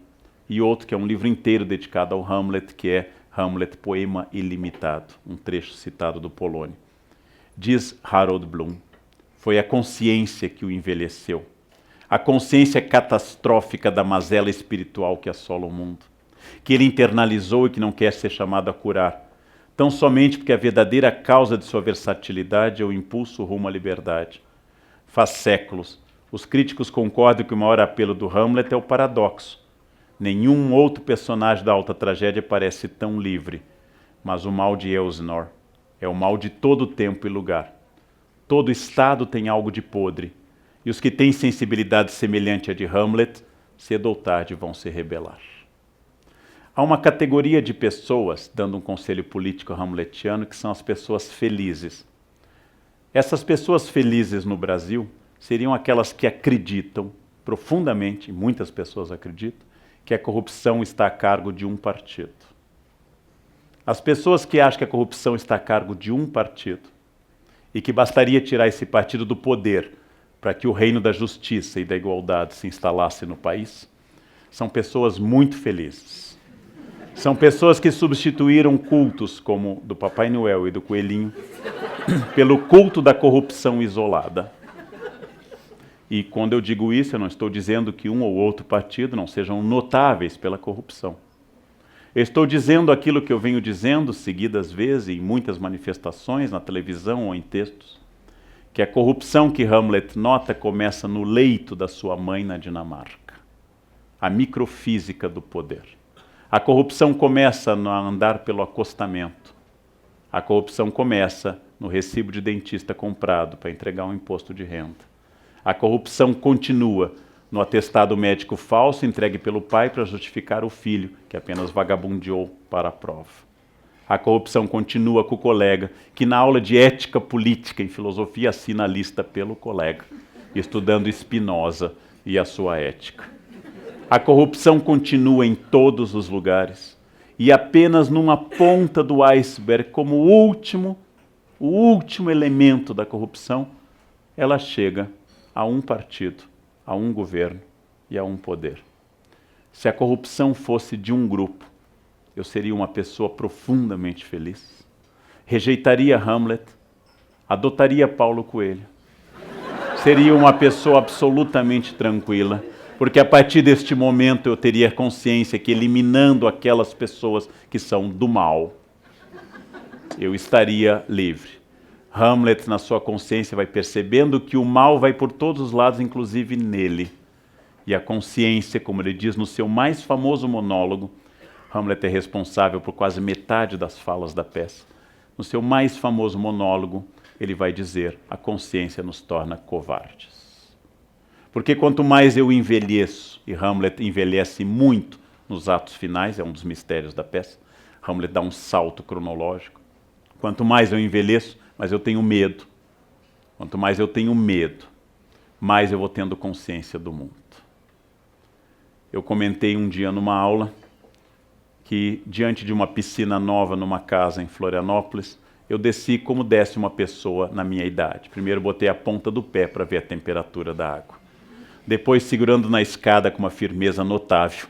e outro que é um livro inteiro dedicado ao Hamlet, que é Hamlet, Poema Ilimitado, um trecho citado do Polônio. Diz Harold Bloom: foi a consciência que o envelheceu, a consciência catastrófica da mazela espiritual que assola o mundo, que ele internalizou e que não quer ser chamado a curar, tão somente porque a verdadeira causa de sua versatilidade é o impulso rumo à liberdade. Faz séculos, os críticos concordam que o maior apelo do Hamlet é o paradoxo. Nenhum outro personagem da alta tragédia parece tão livre, mas o mal de Elsinore é o mal de todo tempo e lugar. Todo estado tem algo de podre, e os que têm sensibilidade semelhante à de Hamlet, cedo ou tarde vão se rebelar. Há uma categoria de pessoas, dando um conselho político hamletiano, que são as pessoas felizes. Essas pessoas felizes no Brasil seriam aquelas que acreditam profundamente, e muitas pessoas acreditam, que a corrupção está a cargo de um partido. As pessoas que acham que a corrupção está a cargo de um partido e que bastaria tirar esse partido do poder para que o reino da justiça e da igualdade se instalasse no país, são pessoas muito felizes. São pessoas que substituíram cultos como do Papai Noel e do Coelhinho pelo culto da corrupção isolada. E quando eu digo isso, eu não estou dizendo que um ou outro partido não sejam notáveis pela corrupção. Eu estou dizendo aquilo que eu venho dizendo seguidas vezes em muitas manifestações, na televisão ou em textos, que a corrupção que Hamlet nota começa no leito da sua mãe na Dinamarca. A microfísica do poder. A corrupção começa a andar pelo acostamento. A corrupção começa no recibo de dentista comprado para entregar um imposto de renda. A corrupção continua no atestado médico falso entregue pelo pai para justificar o filho, que apenas vagabundeou para a prova. A corrupção continua com o colega, que na aula de ética política em filosofia assina a lista pelo colega, estudando Spinoza e a sua ética. A corrupção continua em todos os lugares, e apenas numa ponta do iceberg, como o último elemento da corrupção, ela chega a um partido, a um governo e a um poder. Se a corrupção fosse de um grupo, eu seria uma pessoa profundamente feliz. Rejeitaria Hamlet, adotaria Paulo Coelho. Seria uma pessoa absolutamente tranquila, porque a partir deste momento eu teria consciência que, eliminando aquelas pessoas que são do mal, eu estaria livre. Hamlet, na sua consciência, vai percebendo que o mal vai por todos os lados, inclusive nele. E a consciência, como ele diz no seu mais famoso monólogo, Hamlet é responsável por quase metade das falas da peça. No seu mais famoso monólogo, ele vai dizer: a consciência nos torna covardes. Porque quanto mais eu envelheço, e Hamlet envelhece muito nos atos finais, é um dos mistérios da peça, Hamlet dá um salto cronológico. Quanto mais eu envelheço, mais eu tenho medo. Quanto mais eu tenho medo, mais eu vou tendo consciência do mundo. Eu comentei um dia numa aula que, diante de uma piscina nova numa casa em Florianópolis, eu desci como desce uma pessoa na minha idade. Primeiro botei a ponta do pé para ver a temperatura da água. Depois, segurando na escada com uma firmeza notável,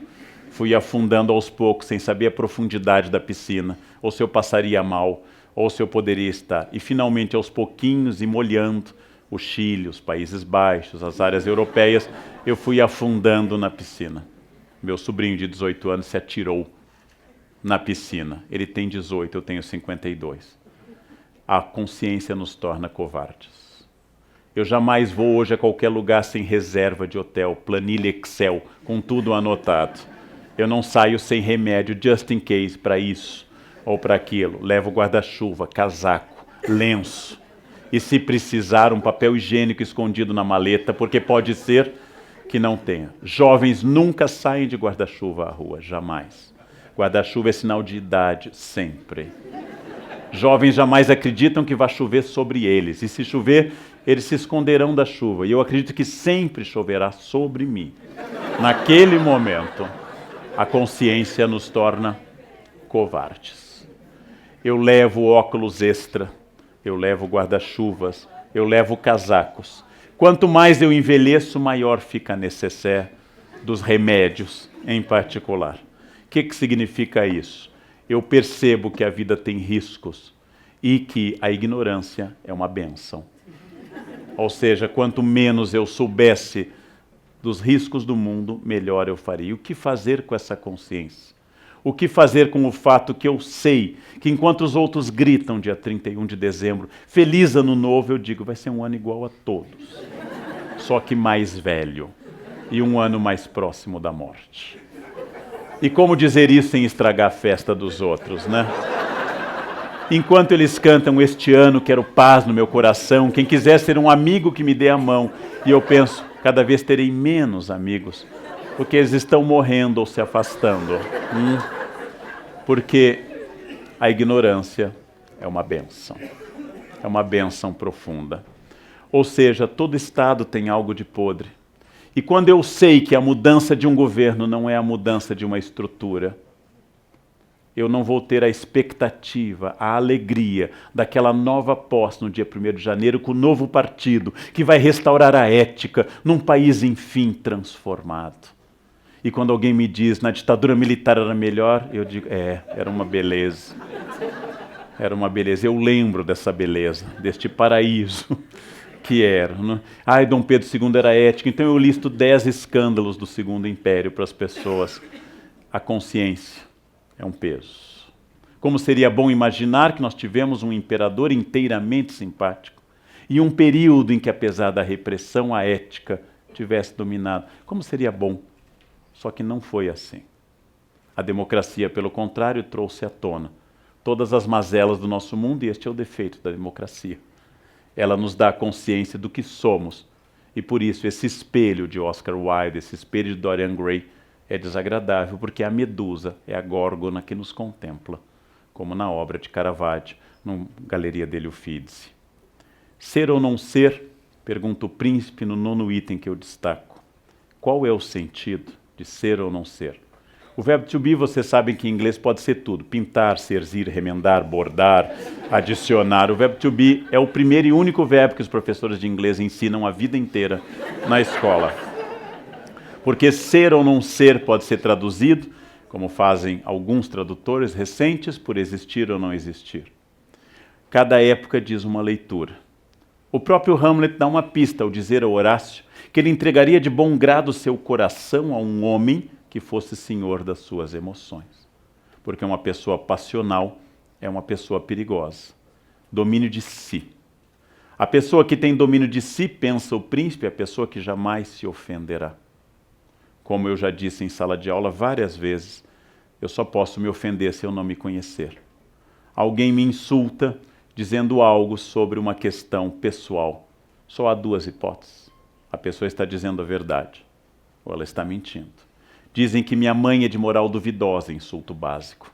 fui afundando aos poucos, sem saber a profundidade da piscina, ou se eu passaria mal, ou se eu poderia estar. E finalmente, aos pouquinhos e molhando, o Chile, os Países Baixos, as áreas europeias, eu fui afundando na piscina. Meu sobrinho de 18 anos se atirou na piscina. Ele tem 18, eu tenho 52. A consciência nos torna covardes. Eu jamais vou hoje a qualquer lugar sem reserva de hotel, planilha Excel, com tudo anotado. Eu não saio sem remédio, just in case, para isso ou para aquilo. Levo guarda-chuva, casaco, lenço. E se precisar, um papel higiênico escondido na maleta, porque pode ser que não tenha. Jovens nunca saem de guarda-chuva à rua, jamais. Guarda-chuva é sinal de idade, sempre. Jovens jamais acreditam que vai chover sobre eles. E se chover, eles se esconderão da chuva. E eu acredito que sempre choverá sobre mim. Naquele momento, a consciência nos torna covardes. Eu levo óculos extra, eu levo guarda-chuvas, eu levo casacos. Quanto mais eu envelheço, maior fica a necessaire dos remédios em particular. O que significa isso? Eu percebo que a vida tem riscos e que a ignorância é uma bênção. Ou seja, quanto menos eu soubesse dos riscos do mundo, melhor eu faria. O que fazer com essa consciência? O que fazer com o fato que eu sei que enquanto os outros gritam dia 31 de dezembro, feliz ano novo, eu digo, vai ser um ano igual a todos, só que mais velho e um ano mais próximo da morte. E como dizer isso sem estragar a festa dos outros, né? Enquanto eles cantam este ano, quero paz no meu coração, quem quiser ser um amigo que me dê a mão, e eu penso, cada vez terei menos amigos, porque eles estão morrendo ou se afastando. Porque a ignorância é uma bênção. É uma bênção profunda. Ou seja, todo Estado tem algo de podre. E quando eu sei que a mudança de um governo não é a mudança de uma estrutura, eu não vou ter a expectativa, a alegria daquela nova posse no dia 1º de janeiro com o novo partido que vai restaurar a ética num país, enfim, transformado. E quando alguém me diz, na ditadura militar era melhor, eu digo, era uma beleza. Era uma beleza. Eu lembro dessa beleza, deste paraíso que era. Né? Ai, Dom Pedro II era ético, então eu listo 10 escândalos do Segundo Império para as pessoas. A consciência é um peso. Como seria bom imaginar que nós tivemos um imperador inteiramente simpático e um período em que, apesar da repressão, a ética tivesse dominado. Como seria bom. Só que não foi assim. A democracia, pelo contrário, trouxe à tona todas as mazelas do nosso mundo, e este é o defeito da democracia. Ela nos dá consciência do que somos, e por isso esse espelho de Oscar Wilde, esse espelho de Dorian Gray, é desagradável, porque a medusa é a górgona que nos contempla, como na obra de Caravaggio, na Galeria dele Uffizi. Ser ou não ser? Pergunta o príncipe no 9º item que eu destaco. Qual é o sentido de ser ou não ser? O verbo to be, vocês sabem que em inglês pode ser tudo. Pintar, serzir, remendar, bordar, adicionar. O verbo to be é o primeiro e único verbo que os professores de inglês ensinam a vida inteira na escola. Porque ser ou não ser pode ser traduzido, como fazem alguns tradutores recentes, por existir ou não existir. Cada época diz uma leitura. O próprio Hamlet dá uma pista ao dizer a Horácio que ele entregaria de bom grado seu coração a um homem que fosse senhor das suas emoções. Porque uma pessoa passional é uma pessoa perigosa. Domínio de si. A pessoa que tem domínio de si, pensa o príncipe, é a pessoa que jamais se ofenderá. Como eu já disse em sala de aula várias vezes, eu só posso me ofender se eu não me conhecer. Alguém me insulta dizendo algo sobre uma questão pessoal. Só há duas hipóteses. A pessoa está dizendo a verdade, ou ela está mentindo. Dizem que minha mãe é de moral duvidosa, insulto básico.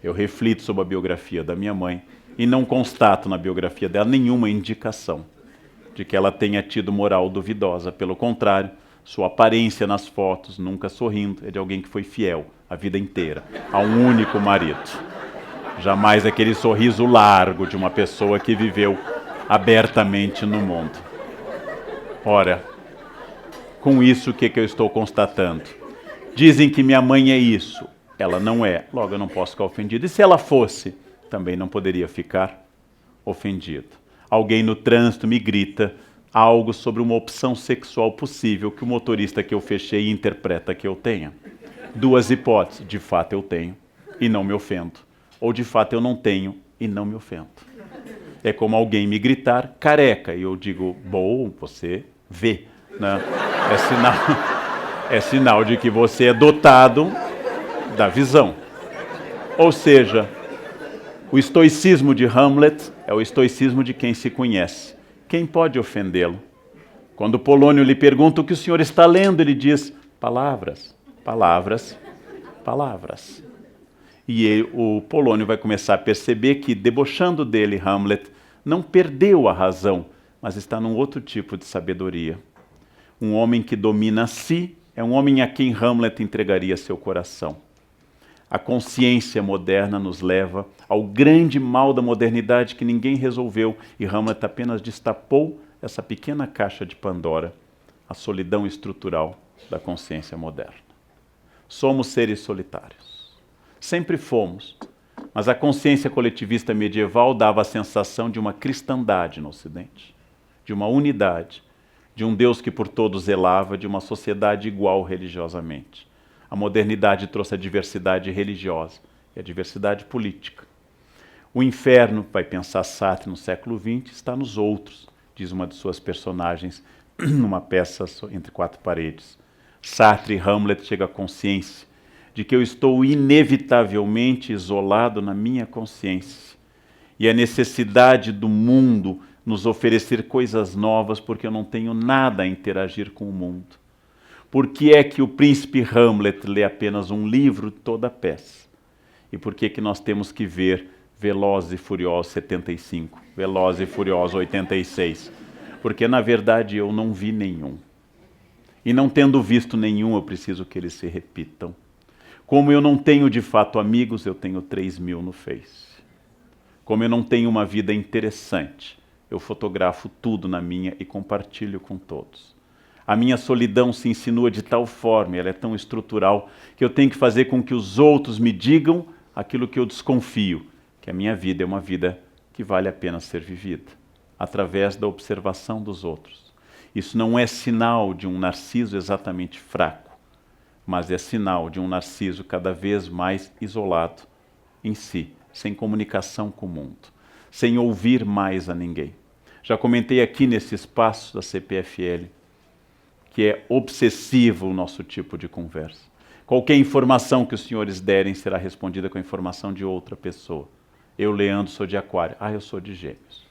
Eu reflito sobre a biografia da minha mãe e não constato na biografia dela nenhuma indicação de que ela tenha tido moral duvidosa. Pelo contrário, sua aparência nas fotos, nunca sorrindo, é de alguém que foi fiel a vida inteira a um único marido. Jamais aquele sorriso largo de uma pessoa que viveu abertamente no mundo. Ora, com isso o que eu estou constatando? Dizem que minha mãe é isso. Ela não é. Logo, eu não posso ficar ofendido. E se ela fosse, também não poderia ficar ofendido. Alguém no trânsito me grita algo sobre uma opção sexual possível que o motorista que eu fechei interpreta que eu tenha. Duas hipóteses: de fato eu tenho e não me ofendo, ou de fato eu não tenho e não me ofendo. É como alguém me gritar careca e eu digo: bom, você vê, né? É sinal de que você é dotado da visão. Ou seja, o estoicismo de Hamlet é o estoicismo de quem se conhece. Quem pode ofendê-lo? Quando Polônio lhe pergunta o que o senhor está lendo, ele diz: palavras, palavras, palavras. E o Polônio vai começar a perceber que, debochando dele, Hamlet não perdeu a razão, mas está num outro tipo de sabedoria. Um homem que domina a si é um homem a quem Hamlet entregaria seu coração. A consciência moderna nos leva ao grande mal da modernidade que ninguém resolveu, e Hamlet apenas destapou essa pequena caixa de Pandora, a solidão estrutural da consciência moderna. Somos seres solitários. Sempre fomos, mas a consciência coletivista medieval dava a sensação de uma cristandade no Ocidente, de uma unidade, de um Deus que por todos zelava, de uma sociedade igual religiosamente. A modernidade trouxe a diversidade religiosa e a diversidade política. O inferno, vai pensar Sartre no século XX, está nos outros, diz uma de suas personagens numa peça Entre Quatro Paredes. Sartre e Hamlet chegam à consciência de que eu estou inevitavelmente isolado na minha consciência. E a necessidade do mundo nos oferecer coisas novas porque eu não tenho nada a interagir com o mundo. Por que é que o príncipe Hamlet lê apenas um livro toda a peça? E por que é que nós temos que ver Velozes e Furiosos 75, Velozes e Furiosos 86? Porque na verdade eu não vi nenhum. E não tendo visto nenhum, eu preciso que eles se repitam. Como eu não tenho de fato amigos, eu tenho 3.000 no Face. Como eu não tenho uma vida interessante, eu fotografo tudo na minha e compartilho com todos. A minha solidão se insinua de tal forma, ela é tão estrutural, que eu tenho que fazer com que os outros me digam aquilo que eu desconfio, que a minha vida é uma vida que vale a pena ser vivida, através da observação dos outros. Isso não é sinal de um narciso exatamente fraco, mas é sinal de um narciso cada vez mais isolado em si, sem comunicação com o mundo, sem ouvir mais a ninguém. Já comentei aqui nesse espaço da CPFL que é obsessivo o nosso tipo de conversa. Qualquer informação que os senhores derem será respondida com a informação de outra pessoa. Eu, Leandro, sou de Aquário. Eu sou de Gêmeos.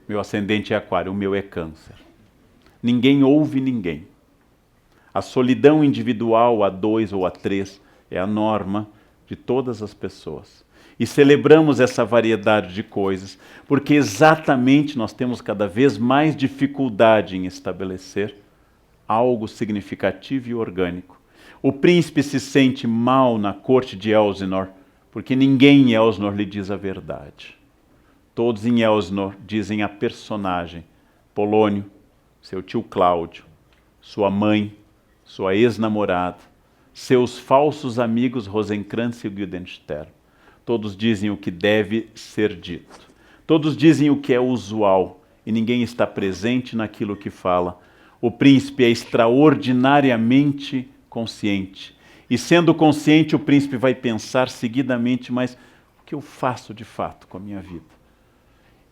Meu ascendente é Aquário, o meu é Câncer. Ninguém ouve ninguém. A solidão individual a 2 ou a 3 é a norma de todas as pessoas. E celebramos essa variedade de coisas porque exatamente nós temos cada vez mais dificuldade em estabelecer algo significativo e orgânico. O príncipe se sente mal na corte de Elsinore porque ninguém em Elsinore lhe diz a verdade. Todos em Elsinore dizem a personagem, Polônio, seu tio Cláudio, sua mãe, sua ex-namorada, seus falsos amigos Rosencrantz e Guildenstern. Todos dizem o que deve ser dito. Todos dizem o que é usual e ninguém está presente naquilo que fala. O príncipe é extraordinariamente consciente. E sendo consciente, o príncipe vai pensar seguidamente, mas o que eu faço de fato com a minha vida?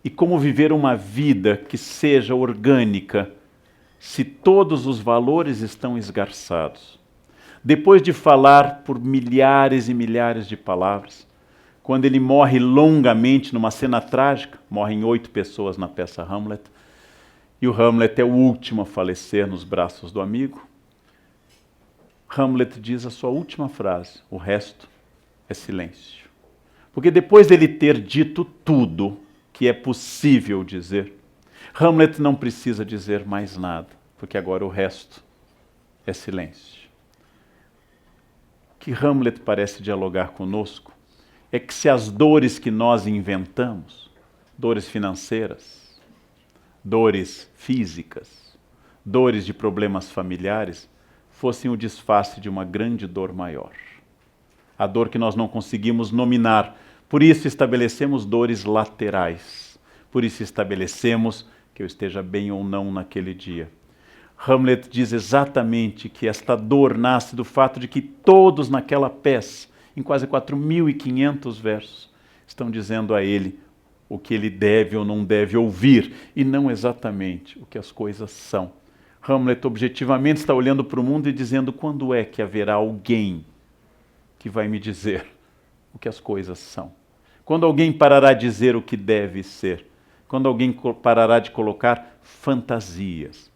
E como viver uma vida que seja orgânica, se todos os valores estão esgarçados? Depois de falar por milhares e milhares de palavras, quando ele morre longamente numa cena trágica, morrem 8 pessoas na peça Hamlet, e o Hamlet é o último a falecer nos braços do amigo, Hamlet diz a sua última frase: o resto é silêncio. Porque depois dele ter dito tudo que é possível dizer, Hamlet não precisa dizer mais nada, porque agora o resto é silêncio. O que Hamlet parece dialogar conosco é que se as dores que nós inventamos, dores financeiras, dores físicas, dores de problemas familiares, fossem o disfarce de uma grande dor maior. A dor que nós não conseguimos nominar. Por isso estabelecemos dores laterais. Por isso estabelecemos que eu esteja bem ou não naquele dia. Hamlet diz exatamente que esta dor nasce do fato de que todos naquela peça, em quase 4.500 versos, estão dizendo a ele o que ele deve ou não deve ouvir, e não exatamente o que as coisas são. Hamlet objetivamente está olhando para o mundo e dizendo: quando é que haverá alguém que vai me dizer o que as coisas são? Quando alguém parará de dizer o que deve ser? Quando alguém parará de colocar fantasias,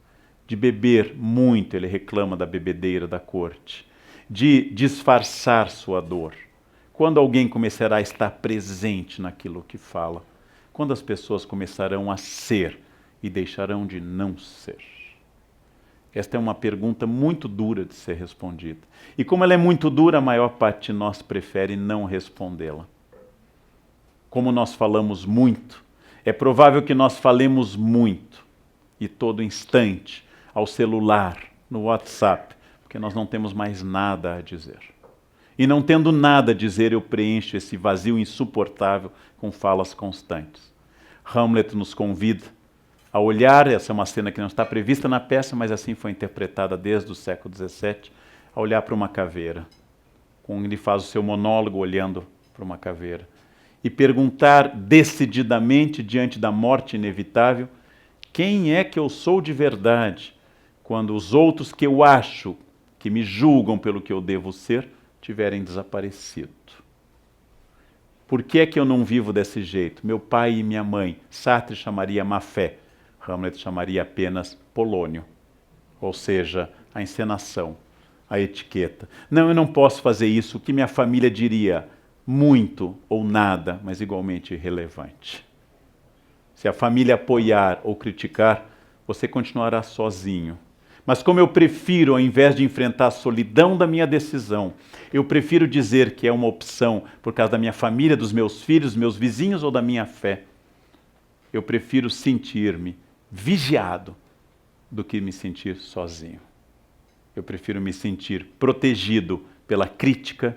de beber muito, ele reclama da bebedeira da corte, de disfarçar sua dor? Quando alguém começará a estar presente naquilo que fala? Quando as pessoas começarão a ser e deixarão de não ser? Esta é uma pergunta muito dura de ser respondida. E como ela é muito dura, a maior parte de nós prefere não respondê-la. Como nós falamos muito, é provável que nós falemos muito, e todo instante, ao celular, no WhatsApp, porque nós não temos mais nada a dizer. E não tendo nada a dizer, eu preencho esse vazio insuportável com falas constantes. Hamlet nos convida a olhar, essa é uma cena que não está prevista na peça, mas assim foi interpretada desde o século XVII, a olhar para uma caveira. Quando ele faz o seu monólogo olhando para uma caveira. E perguntar decididamente, diante da morte inevitável, quem é que eu sou de verdade, quando os outros que eu acho, que me julgam pelo que eu devo ser, tiverem desaparecido. Por que é que eu não vivo desse jeito? Meu pai e minha mãe, Sartre chamaria má fé, Hamlet chamaria apenas Polônio, ou seja, a encenação, a etiqueta. Não, eu não posso fazer isso, o que minha família diria? Muito ou nada, mas igualmente irrelevante. Se a família apoiar ou criticar, você continuará sozinho. Mas como eu prefiro, ao invés de enfrentar a solidão da minha decisão, eu prefiro dizer que é uma opção por causa da minha família, dos meus filhos, dos meus vizinhos ou da minha fé, eu prefiro sentir-me vigiado do que me sentir sozinho. Eu prefiro me sentir protegido pela crítica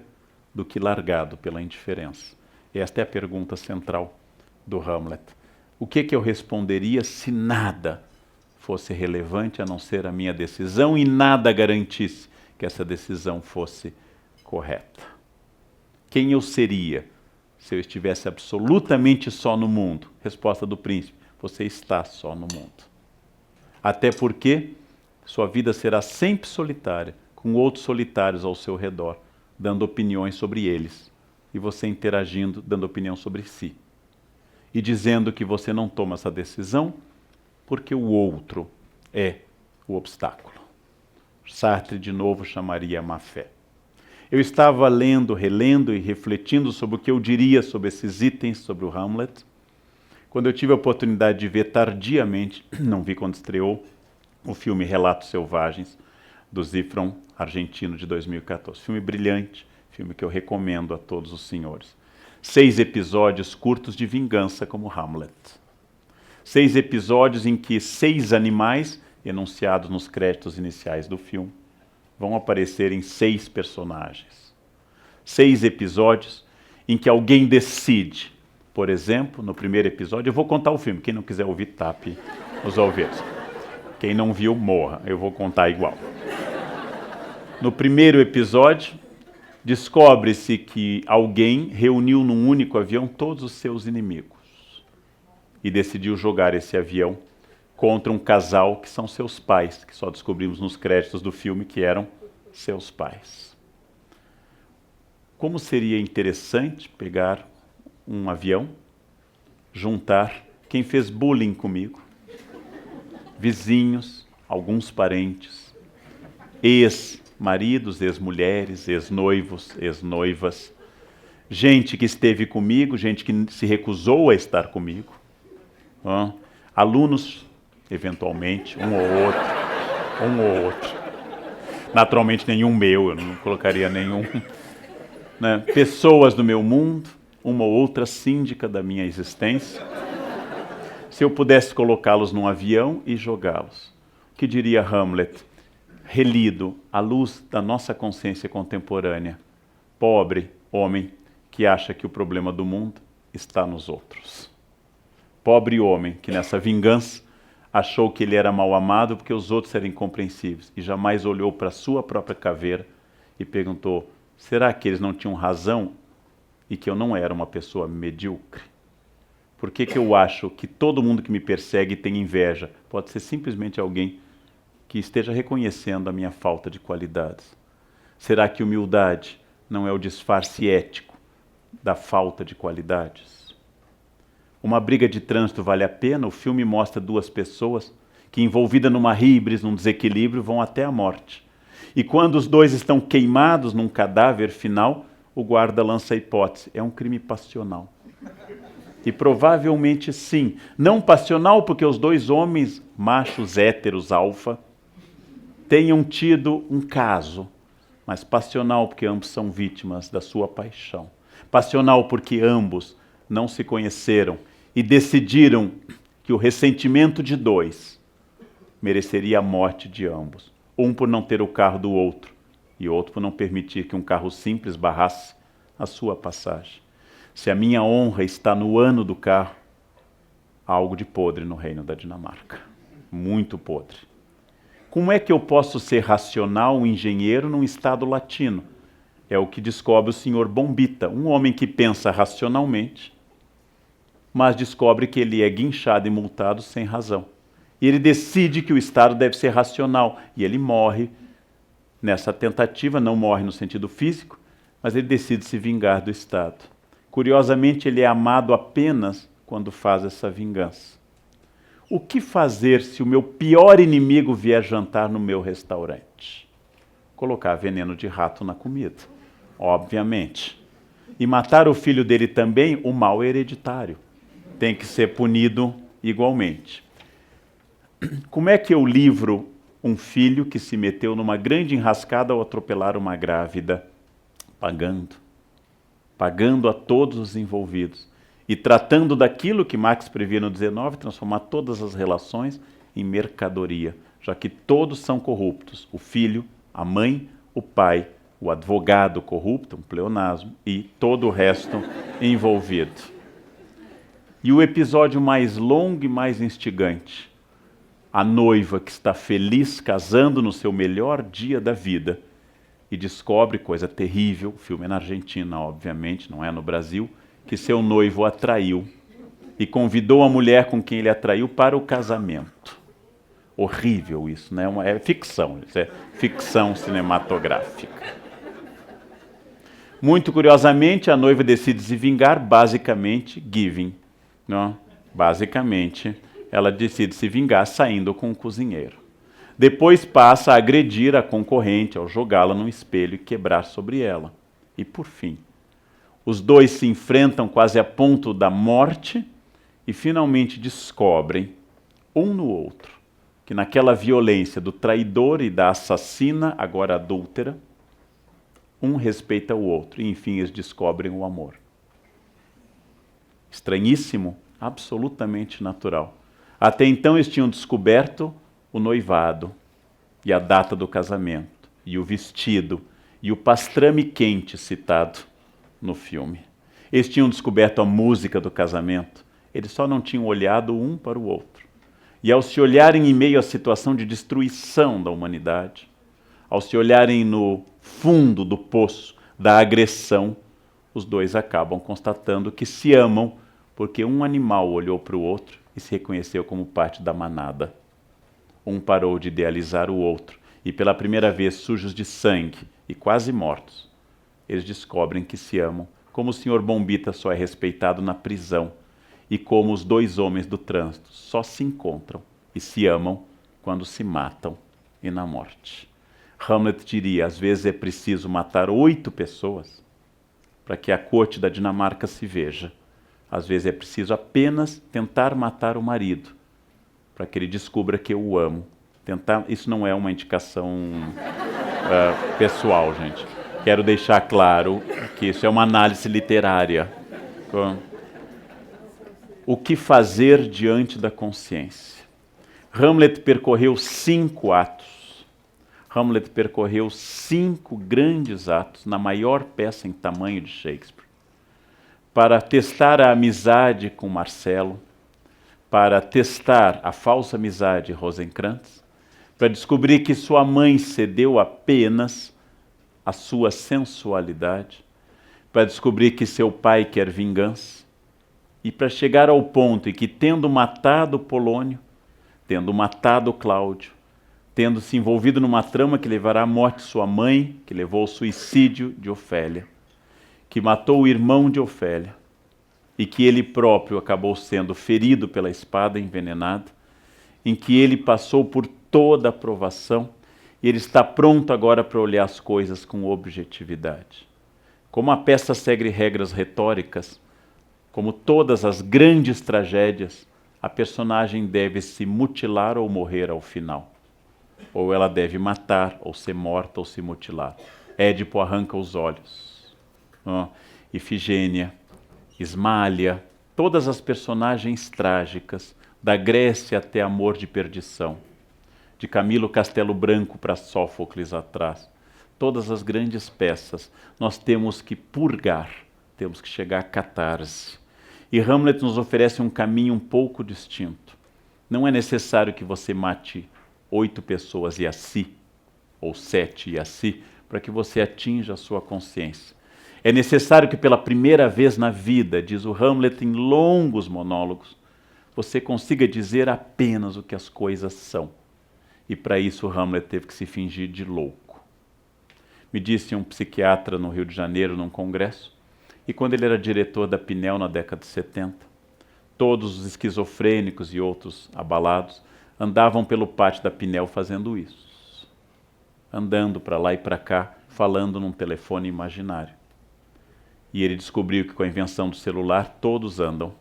do que largado pela indiferença. Esta é a pergunta central do Hamlet. O que eu responderia se nada fosse relevante a não ser a minha decisão e nada garantisse que essa decisão fosse correta? Quem eu seria se eu estivesse absolutamente só no mundo? Resposta do príncipe: você está só no mundo. Até porque sua vida será sempre solitária, com outros solitários ao seu redor, dando opiniões sobre eles, e você interagindo, dando opinião sobre si. E dizendo que você não toma essa decisão porque o outro é o obstáculo. Sartre, de novo, chamaria má fé. Eu estava lendo, relendo e refletindo sobre o que eu diria sobre esses itens, sobre o Hamlet, quando eu tive a oportunidade de ver tardiamente, não vi quando estreou, o filme Relatos Selvagens, do Zifron, argentino, de 2014. Filme brilhante, filme que eu recomendo a todos os senhores. 6 episódios curtos de vingança como Hamlet. 6 episódios em que 6 animais, enunciados nos créditos iniciais do filme, vão aparecer em 6 personagens. 6 episódios em que alguém decide. Por exemplo, no primeiro episódio, eu vou contar o filme. Quem não quiser ouvir, tape os ouvidos. Quem não viu, morra. Eu vou contar igual. No primeiro episódio, descobre-se que alguém reuniu num único avião todos os seus inimigos e decidiu jogar esse avião contra um casal que são seus pais, que só descobrimos nos créditos do filme que eram seus pais. Como seria interessante pegar um avião, juntar quem fez bullying comigo, vizinhos, alguns parentes, ex-maridos, ex-mulheres, ex-noivos, ex-noivas, gente que esteve comigo, gente que se recusou a estar comigo, alunos, eventualmente, um ou outro. Naturalmente nenhum meu, eu não colocaria nenhum. Né? Pessoas do meu mundo, uma ou outra síndica da minha existência. Se eu pudesse colocá-los num avião e jogá-los, o que diria Hamlet, relido à luz da nossa consciência contemporânea? Pobre homem que acha que o problema do mundo está nos outros. Pobre homem que nessa vingança Achou que ele era mal amado porque os outros eram incompreensíveis e jamais olhou para a sua própria caveira e perguntou: será que eles não tinham razão e que eu não era uma pessoa medíocre? Por que eu acho que todo mundo que me persegue tem inveja? Pode ser simplesmente alguém que esteja reconhecendo a minha falta de qualidades. Será que humildade não é o disfarce ético da falta de qualidades? Uma briga de trânsito vale a pena? O filme mostra duas pessoas que, envolvidas numa híbris, num desequilíbrio, vão até a morte. E quando os dois estão queimados num cadáver final, o guarda lança a hipótese: é um crime passional. E provavelmente sim. Não passional porque os dois homens, machos, héteros, alfa, tenham tido um caso, mas passional porque ambos são vítimas da sua paixão. Passional porque ambos não se conheceram e decidiram que o ressentimento de dois mereceria a morte de ambos. Um por não ter o carro do outro e outro por não permitir que um carro simples barrasse a sua passagem. Se a minha honra está no ano do carro, há algo de podre no reino da Dinamarca. Muito podre. Como é que eu posso ser racional, um engenheiro, num estado latino? É o que descobre o senhor Bombita, um homem que pensa racionalmente, mas descobre que ele é guinchado e multado sem razão. E ele decide que o Estado deve ser racional. E ele morre nessa tentativa, não morre no sentido físico, mas ele decide se vingar do Estado. Curiosamente, ele é amado apenas quando faz essa vingança. O que fazer se o meu pior inimigo vier jantar no meu restaurante? Colocar veneno de rato na comida, obviamente. E matar o filho dele também, o mal é hereditário. Tem que ser punido igualmente. Como é que eu livro um filho que se meteu numa grande enrascada ao atropelar uma grávida? Pagando a todos os envolvidos. E tratando daquilo que Marx previa no 19, transformar todas as relações em mercadoria, já que todos são corruptos. O filho, a mãe, o pai, o advogado corrupto, um pleonasmo, e todo o resto envolvido. E o episódio mais longo e mais instigante: a noiva que está feliz casando no seu melhor dia da vida e descobre, coisa terrível, o filme é na Argentina, obviamente, não é no Brasil, que seu noivo a traiu e convidou a mulher com quem ele a traiu para o casamento. Horrível isso, né? É ficção, isso é ficção cinematográfica. Muito curiosamente, a noiva decide se vingar, basicamente, giving. Não? Basicamente, ela decide se vingar saindo com o cozinheiro. Depois passa a agredir a concorrente ao jogá-la num espelho e quebrar sobre ela. E por fim, os dois se enfrentam quase a ponto da morte e finalmente descobrem, um no outro, que naquela violência do traidor e da assassina, agora adúltera, um respeita o outro e enfim eles descobrem o amor. Estranhíssimo, absolutamente natural. Até então eles tinham descoberto o noivado, e a data do casamento, e o vestido, e o pastrame quente citado no filme. Eles tinham descoberto a música do casamento, eles só não tinham olhado um para o outro. E ao se olharem em meio à situação de destruição da humanidade, ao se olharem no fundo do poço da agressão, os dois acabam constatando que se amam porque um animal olhou para o outro e se reconheceu como parte da manada. Um parou de idealizar o outro e pela primeira vez, sujos de sangue e quase mortos, eles descobrem que se amam, como o Sr. Bombita só é respeitado na prisão e como os dois homens do trânsito só se encontram e se amam quando se matam e na morte. Hamlet diria: às vezes é preciso matar 8 pessoas para que a corte da Dinamarca se veja. Às vezes é preciso apenas tentar matar o marido para que ele descubra que eu o amo. Isso não é uma indicação pessoal, gente. Quero deixar claro que isso é uma análise literária. O que fazer diante da consciência? Hamlet percorreu 5 atos. Hamlet percorreu 5 grandes atos, na maior peça em tamanho de Shakespeare, para testar a amizade com Marcelo, para testar a falsa amizade de Rosencrantz, para descobrir que sua mãe cedeu apenas à sua sensualidade, para descobrir que seu pai quer vingança, e para chegar ao ponto em que, tendo matado Polônio, tendo matado Cláudio, tendo se envolvido numa trama que levará à morte de sua mãe, que levou ao suicídio de Ofélia, que matou o irmão de Ofélia, e que ele próprio acabou sendo ferido pela espada envenenada, em que ele passou por toda a provação, e ele está pronto agora para olhar as coisas com objetividade. Como a peça segue regras retóricas, como todas as grandes tragédias, a personagem deve se mutilar ou morrer ao final. Ou ela deve matar, ou ser morta, ou se mutilar. Édipo arranca os olhos. Ifigênia, Ismália, todas as personagens trágicas, da Grécia até Amor de Perdição, de Camilo Castelo Branco para Sófocles atrás, todas as grandes peças, nós temos que purgar, temos que chegar à catarse. E Hamlet nos oferece um caminho um pouco distinto. Não é necessário que você mate 8 pessoas e assim, ou 7 e assim, para que você atinja a sua consciência. É necessário que pela primeira vez na vida, diz o Hamlet em longos monólogos, você consiga dizer apenas o que as coisas são. E para isso Hamlet teve que se fingir de louco. Me disse um psiquiatra no Rio de Janeiro, num congresso, e quando ele era diretor da Pinel na década de 70, todos os esquizofrênicos e outros abalados andavam pelo pátio da Pinel fazendo isso. Andando para lá e para cá, falando num telefone imaginário. E ele descobriu que com a invenção do celular todos andam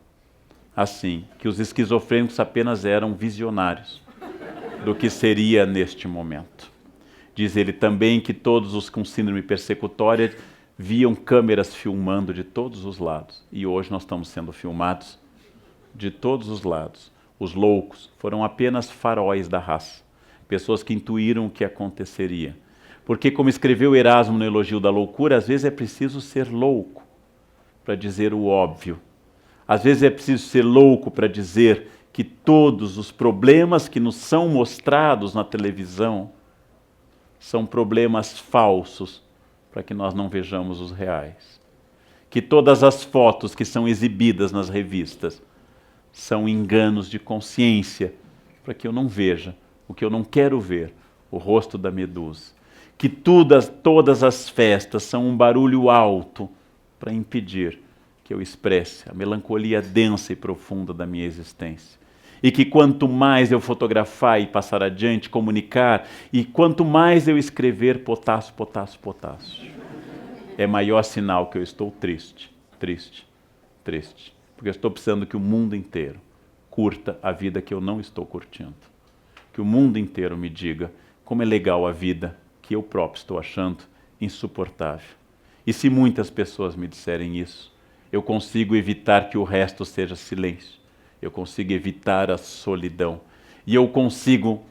assim, que os esquizofrênicos apenas eram visionários do que seria neste momento. Diz ele também que todos os com síndrome persecutória viam câmeras filmando de todos os lados. E hoje nós estamos sendo filmados de todos os lados. Os loucos foram apenas faróis da raça, pessoas que intuíram o que aconteceria. Porque, como escreveu Erasmo no Elogio da Loucura, às vezes é preciso ser louco para dizer o óbvio. Às vezes é preciso ser louco para dizer que todos os problemas que nos são mostrados na televisão são problemas falsos, para que nós não vejamos os reais. Que todas as fotos que são exibidas nas revistas são enganos de consciência, para que eu não veja o que eu não quero ver, o rosto da Medusa. Que todas as festas são um barulho alto para impedir que eu expresse a melancolia densa e profunda da minha existência. E que quanto mais eu fotografar e passar adiante, comunicar, e quanto mais eu escrever potássio, potássio, potássio, é maior sinal que eu estou triste, triste, triste. Porque eu estou precisando que o mundo inteiro curta a vida que eu não estou curtindo. Que o mundo inteiro me diga como é legal a vida que eu próprio estou achando insuportável. E se muitas pessoas me disserem isso, eu consigo evitar que o resto seja silêncio. Eu consigo evitar a solidão. E eu consigo,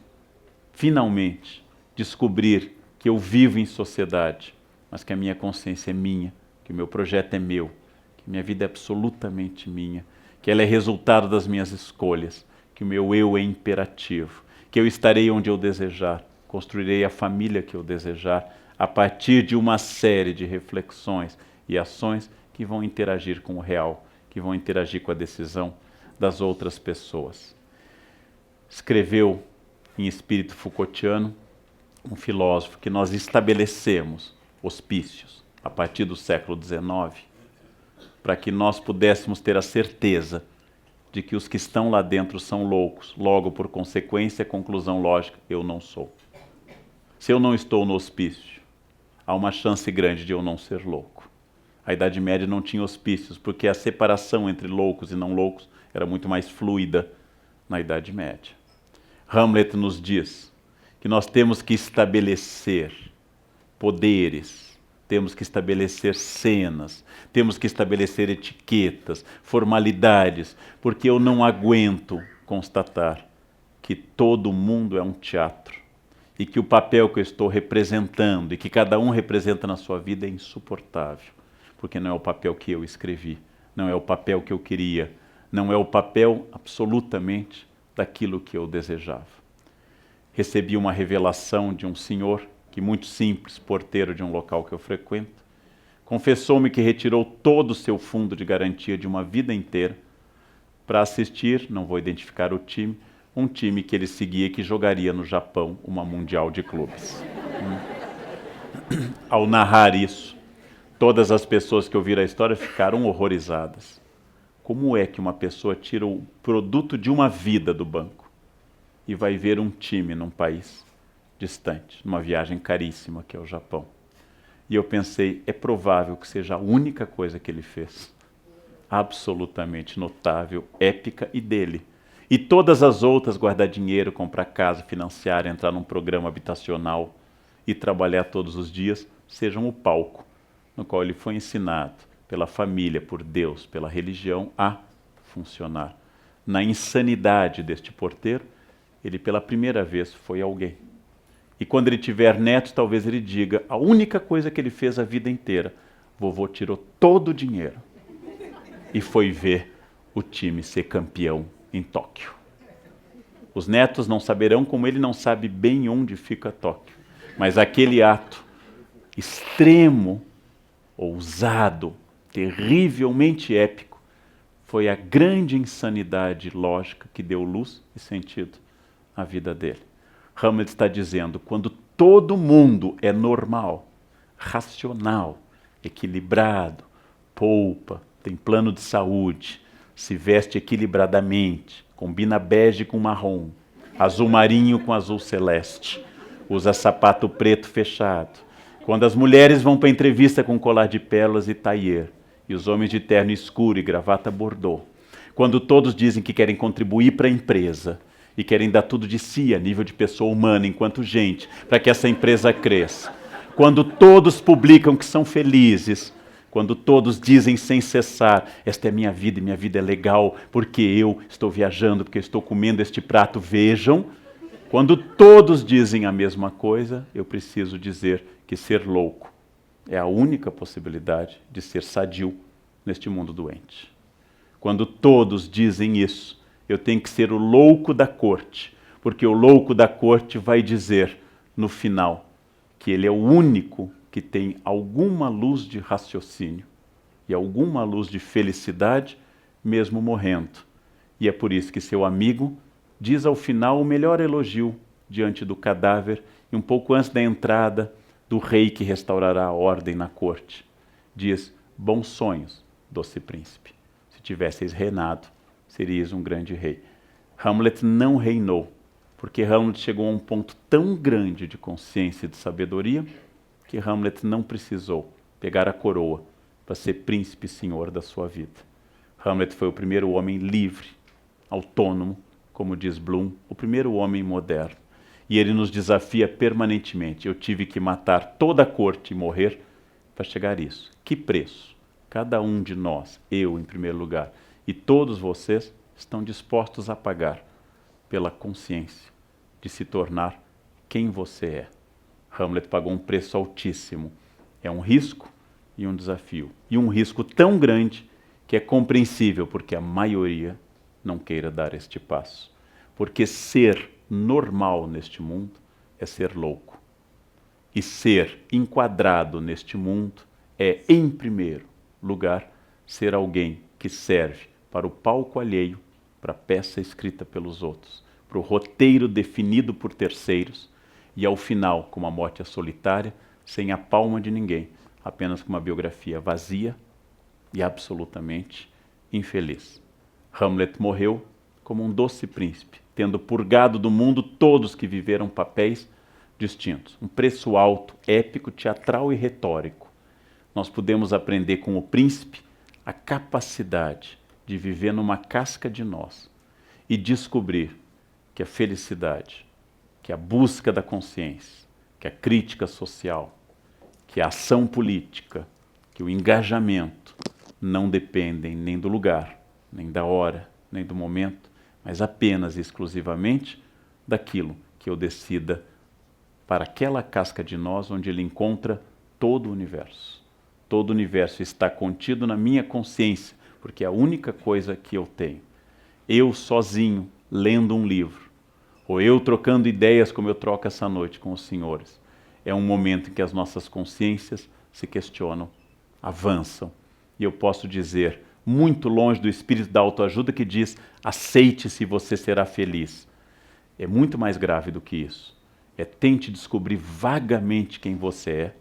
finalmente, descobrir que eu vivo em sociedade, mas que a minha consciência é minha, que o meu projeto é meu, que minha vida é absolutamente minha, que ela é resultado das minhas escolhas, que o meu eu é imperativo, que eu estarei onde eu desejar, construirei a família que eu desejar, a partir de uma série de reflexões e ações que vão interagir com o real, que vão interagir com a decisão das outras pessoas. Escreveu em espírito Foucaultiano um filósofo que nós estabelecemos hospícios a partir do século XIX para que nós pudéssemos ter a certeza de que os que estão lá dentro são loucos, logo por consequência, conclusão lógica, eu não sou. Se eu não estou no hospício, há uma chance grande de eu não ser louco. A Idade Média não tinha hospícios, porque a separação entre loucos e não loucos era muito mais fluida na Idade Média. Hamlet nos diz que nós temos que estabelecer poderes, temos que estabelecer cenas, temos que estabelecer etiquetas, formalidades, porque eu não aguento constatar que todo mundo é um teatro e que o papel que eu estou representando e que cada um representa na sua vida é insuportável, porque não é o papel que eu escrevi, não é o papel que eu queria, não é o papel absolutamente daquilo que eu desejava. Recebi uma revelação de um senhor, que muito simples, porteiro de um local que eu frequento, confessou-me que retirou todo o seu fundo de garantia de uma vida inteira para assistir, não vou identificar o time, um time que ele seguia que jogaria no Japão uma Mundial de Clubes. Ao narrar isso, todas as pessoas que ouviram a história ficaram horrorizadas. Como é que uma pessoa tira o produto de uma vida do banco e vai ver um time num país distante, numa viagem caríssima que é o Japão? E eu pensei, é provável que seja a única coisa que ele fez, absolutamente notável, épica e dele. E todas as outras, guardar dinheiro, comprar casa, financiar, entrar num programa habitacional e trabalhar todos os dias, sejam o palco no qual ele foi ensinado pela família, por Deus, pela religião, a funcionar. Na insanidade deste porteiro, ele pela primeira vez foi alguém. E quando ele tiver netos, talvez ele diga, a única coisa que ele fez a vida inteira, vovô tirou todo o dinheiro e foi ver o time ser campeão em Tóquio. Os netos não saberão, como ele não sabe bem onde fica Tóquio. Mas aquele ato extremo, ousado, terrivelmente épico, foi a grande insanidade lógica que deu luz e sentido à vida dele. Hamlet está dizendo, quando todo mundo é normal, racional, equilibrado, poupa, tem plano de saúde, se veste equilibradamente, combina bege com marrom, azul marinho com azul celeste, usa sapato preto fechado. Quando as mulheres vão para a entrevista com colar de pérolas e tailleur, e os homens de terno escuro e gravata bordô. Quando todos dizem que querem contribuir para a empresa e querem dar tudo de si a nível de pessoa humana enquanto gente, para que essa empresa cresça. Quando todos publicam que são felizes, quando todos dizem sem cessar, esta é minha vida e minha vida é legal porque eu estou viajando, porque eu estou comendo este prato, vejam. Quando todos dizem a mesma coisa, eu preciso dizer que ser louco é a única possibilidade de ser sadio neste mundo doente. Quando todos dizem isso, eu tenho que ser o louco da corte, porque o louco da corte vai dizer, no final, que ele é o único que tem alguma luz de raciocínio e alguma luz de felicidade, mesmo morrendo. E é por isso que seu amigo diz ao final o melhor elogio diante do cadáver e um pouco antes da entrada do rei que restaurará a ordem na corte. Diz, bons sonhos, doce príncipe. Se tivesseis reinado, seríeis um grande rei. Hamlet não reinou, porque Hamlet chegou a um ponto tão grande de consciência e de sabedoria que Hamlet não precisou pegar a coroa para ser príncipe e senhor da sua vida. Hamlet foi o primeiro homem livre, autônomo, como diz Bloom, o primeiro homem moderno. E ele nos desafia permanentemente. Eu tive que matar toda a corte e morrer para chegar a isso. Que preço? Cada um de nós, eu em primeiro lugar, e todos vocês estão dispostos a pagar pela consciência de se tornar quem você é. Hamlet pagou um preço altíssimo. É um risco e um desafio. E um risco tão grande que é compreensível porque a maioria não queira dar este passo. Porque ser normal neste mundo é ser louco. E ser enquadrado neste mundo é, em primeiro lugar, ser alguém que serve para o palco alheio, para a peça escrita pelos outros, para o roteiro definido por terceiros, e ao final, como a morte é solitária, sem a palma de ninguém, apenas com uma biografia vazia e absolutamente infeliz. Hamlet morreu como um doce príncipe, tendo purgado do mundo todos que viveram papéis distintos. Um preço alto, épico, teatral e retórico. Nós podemos aprender com o príncipe a capacidade de viver numa casca de nós e descobrir que a felicidade, que a busca da consciência, que a crítica social, que a ação política, que o engajamento não dependem nem do lugar, nem da hora, nem do momento, mas apenas e exclusivamente daquilo que eu decida para aquela casca de nós onde ele encontra todo o universo. Todo o universo está contido na minha consciência, porque é a única coisa que eu tenho. Eu sozinho, lendo um livro, ou eu trocando ideias como eu troco essa noite com os senhores, é um momento em que as nossas consciências se questionam, avançam. E eu posso dizer, muito longe do espírito da autoajuda que diz, aceite-se e você será feliz. É muito mais grave do que isso. É tente descobrir vagamente quem você é.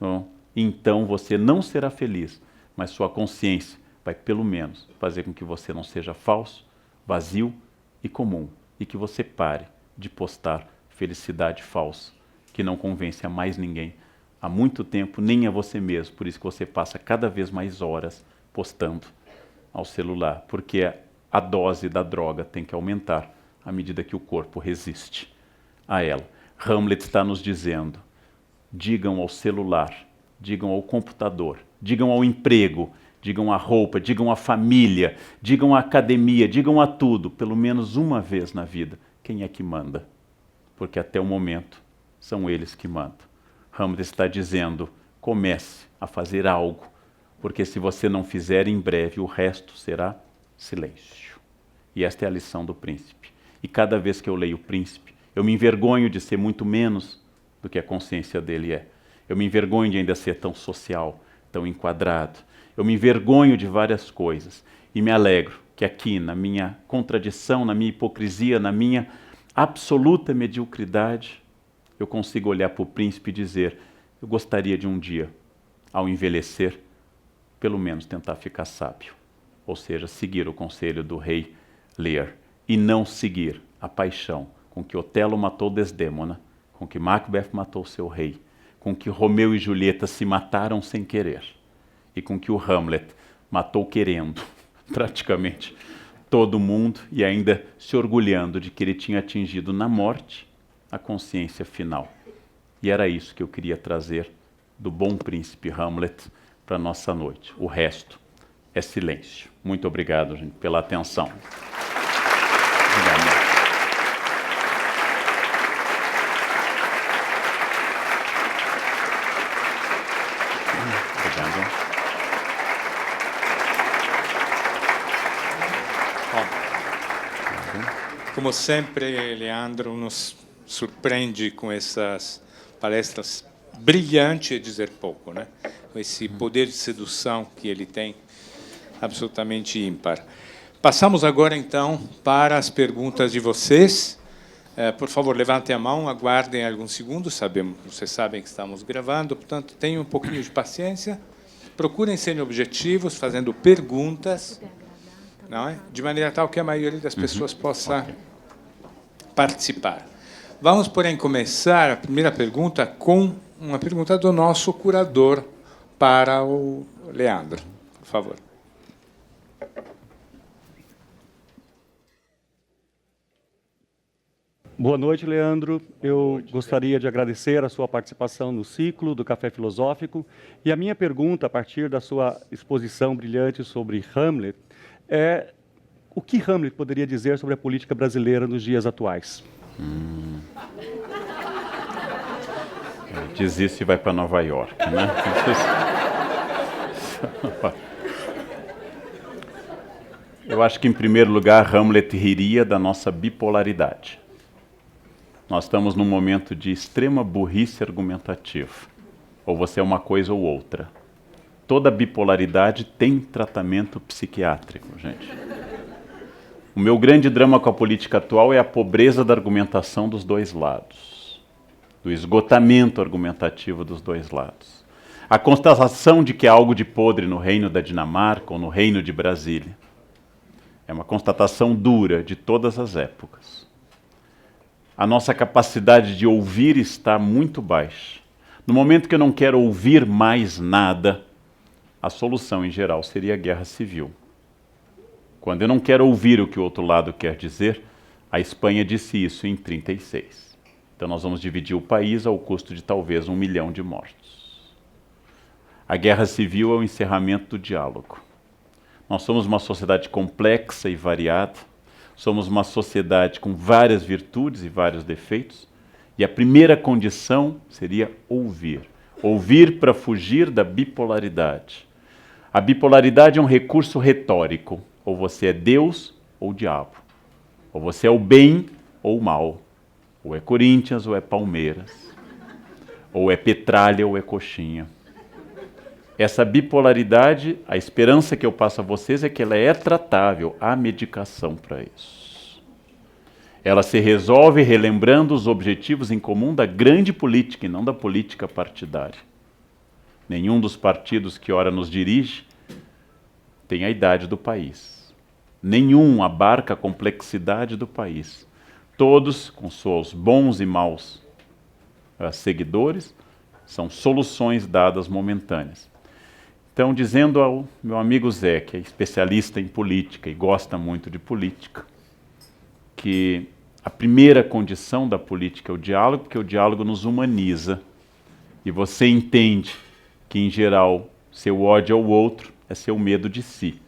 Não? Então você não será feliz, mas sua consciência vai pelo menos fazer com que você não seja falso, vazio e comum. E que você pare de postar felicidade falsa, que não convence a mais ninguém há muito tempo, nem a você mesmo. Por isso que você passa cada vez mais horas postando ao celular, porque a dose da droga tem que aumentar à medida que o corpo resiste a ela. Hamlet está nos dizendo, digam ao celular, digam ao computador, digam ao emprego, digam à roupa, digam à família, digam à academia, digam a tudo, pelo menos uma vez na vida, quem é que manda? Porque até o momento são eles que mandam. Hamlet está dizendo, comece a fazer algo, porque se você não fizer, em breve o resto será silêncio. E esta é a lição do príncipe. E cada vez que eu leio o príncipe, eu me envergonho de ser muito menos do que a consciência dele é. Eu me envergonho de ainda ser tão social, tão enquadrado. Eu me envergonho de várias coisas. E me alegro que aqui, na minha contradição, na minha hipocrisia, na minha absoluta mediocridade, eu consigo olhar para o príncipe e dizer, eu gostaria de um dia, ao envelhecer, pelo menos tentar ficar sábio. Ou seja, seguir o conselho do rei Lear. E não seguir a paixão com que Otelo matou Desdémona, com que Macbeth matou seu rei, com que Romeu e Julieta se mataram sem querer, e com que o Hamlet matou querendo, praticamente, todo mundo, e ainda se orgulhando de que ele tinha atingido na morte a consciência final. E era isso que eu queria trazer do bom príncipe Hamlet para a nossa noite. O resto é silêncio. Muito obrigado, gente, pela atenção. Obrigado. Como sempre, Leandro nos surpreende com essas palestras brilhantes, é dizer pouco, né? Com esse poder de sedução que ele tem, absolutamente ímpar. Passamos agora, então, para as perguntas de vocês. Por favor, levantem a mão, aguardem alguns segundos. Vocês sabem que estamos gravando, portanto, tenham um pouquinho de paciência. Procurem ser objetivos, fazendo perguntas, não é? De maneira tal que a maioria das pessoas possa participar. Vamos, porém, começar a primeira pergunta com uma pergunta do nosso curador para o Leandro. Por favor. Boa noite, Leandro. Eu gostaria de agradecer a sua participação no ciclo do Café Filosófico. E a minha pergunta, a partir da sua exposição brilhante sobre Hamlet, é o que Hamlet poderia dizer sobre a política brasileira nos dias atuais? Diz isso e vai para Nova York, né? Eu acho que, em primeiro lugar, Hamlet riria da nossa bipolaridade. Nós estamos num momento de extrema burrice argumentativa. Ou você é uma coisa ou outra. Toda bipolaridade tem tratamento psiquiátrico, gente. O meu grande drama com a política atual é a pobreza da argumentação dos dois lados. Do esgotamento argumentativo dos dois lados. A constatação de que há algo de podre no reino da Dinamarca ou no reino de Brasília. É uma constatação dura de todas as épocas. A nossa capacidade de ouvir está muito baixa. No momento que eu não quero ouvir mais nada, a solução, em geral, seria a guerra civil. Quando eu não quero ouvir o que o outro lado quer dizer, a Espanha disse isso em 1936. Então nós vamos dividir o país ao custo de talvez 1 milhão de mortos. A guerra civil é o encerramento do diálogo. Nós somos uma sociedade complexa e variada, somos uma sociedade com várias virtudes e vários defeitos, e a primeira condição seria ouvir. Ouvir para fugir da bipolaridade. A bipolaridade é um recurso retórico. Ou você é Deus ou o diabo. Ou você é o bem ou o mal. Ou é Corinthians ou é Palmeiras. Ou é petralha ou é coxinha. Essa bipolaridade, a esperança que eu passo a vocês é que ela é tratável. Há medicação para isso. Ela se resolve relembrando os objetivos em comum da grande política e não da política partidária. Nenhum dos partidos que ora nos dirige tem a idade do país. Nenhum abarca a complexidade do país. Todos, com seus bons e maus seguidores, são soluções dadas momentâneas. Então, dizendo ao meu amigo Zé, que é especialista em política e gosta muito de política, que a primeira condição da política é o diálogo, porque o diálogo nos humaniza. E você entende que, em geral, seu ódio ao outro é seu medo de si.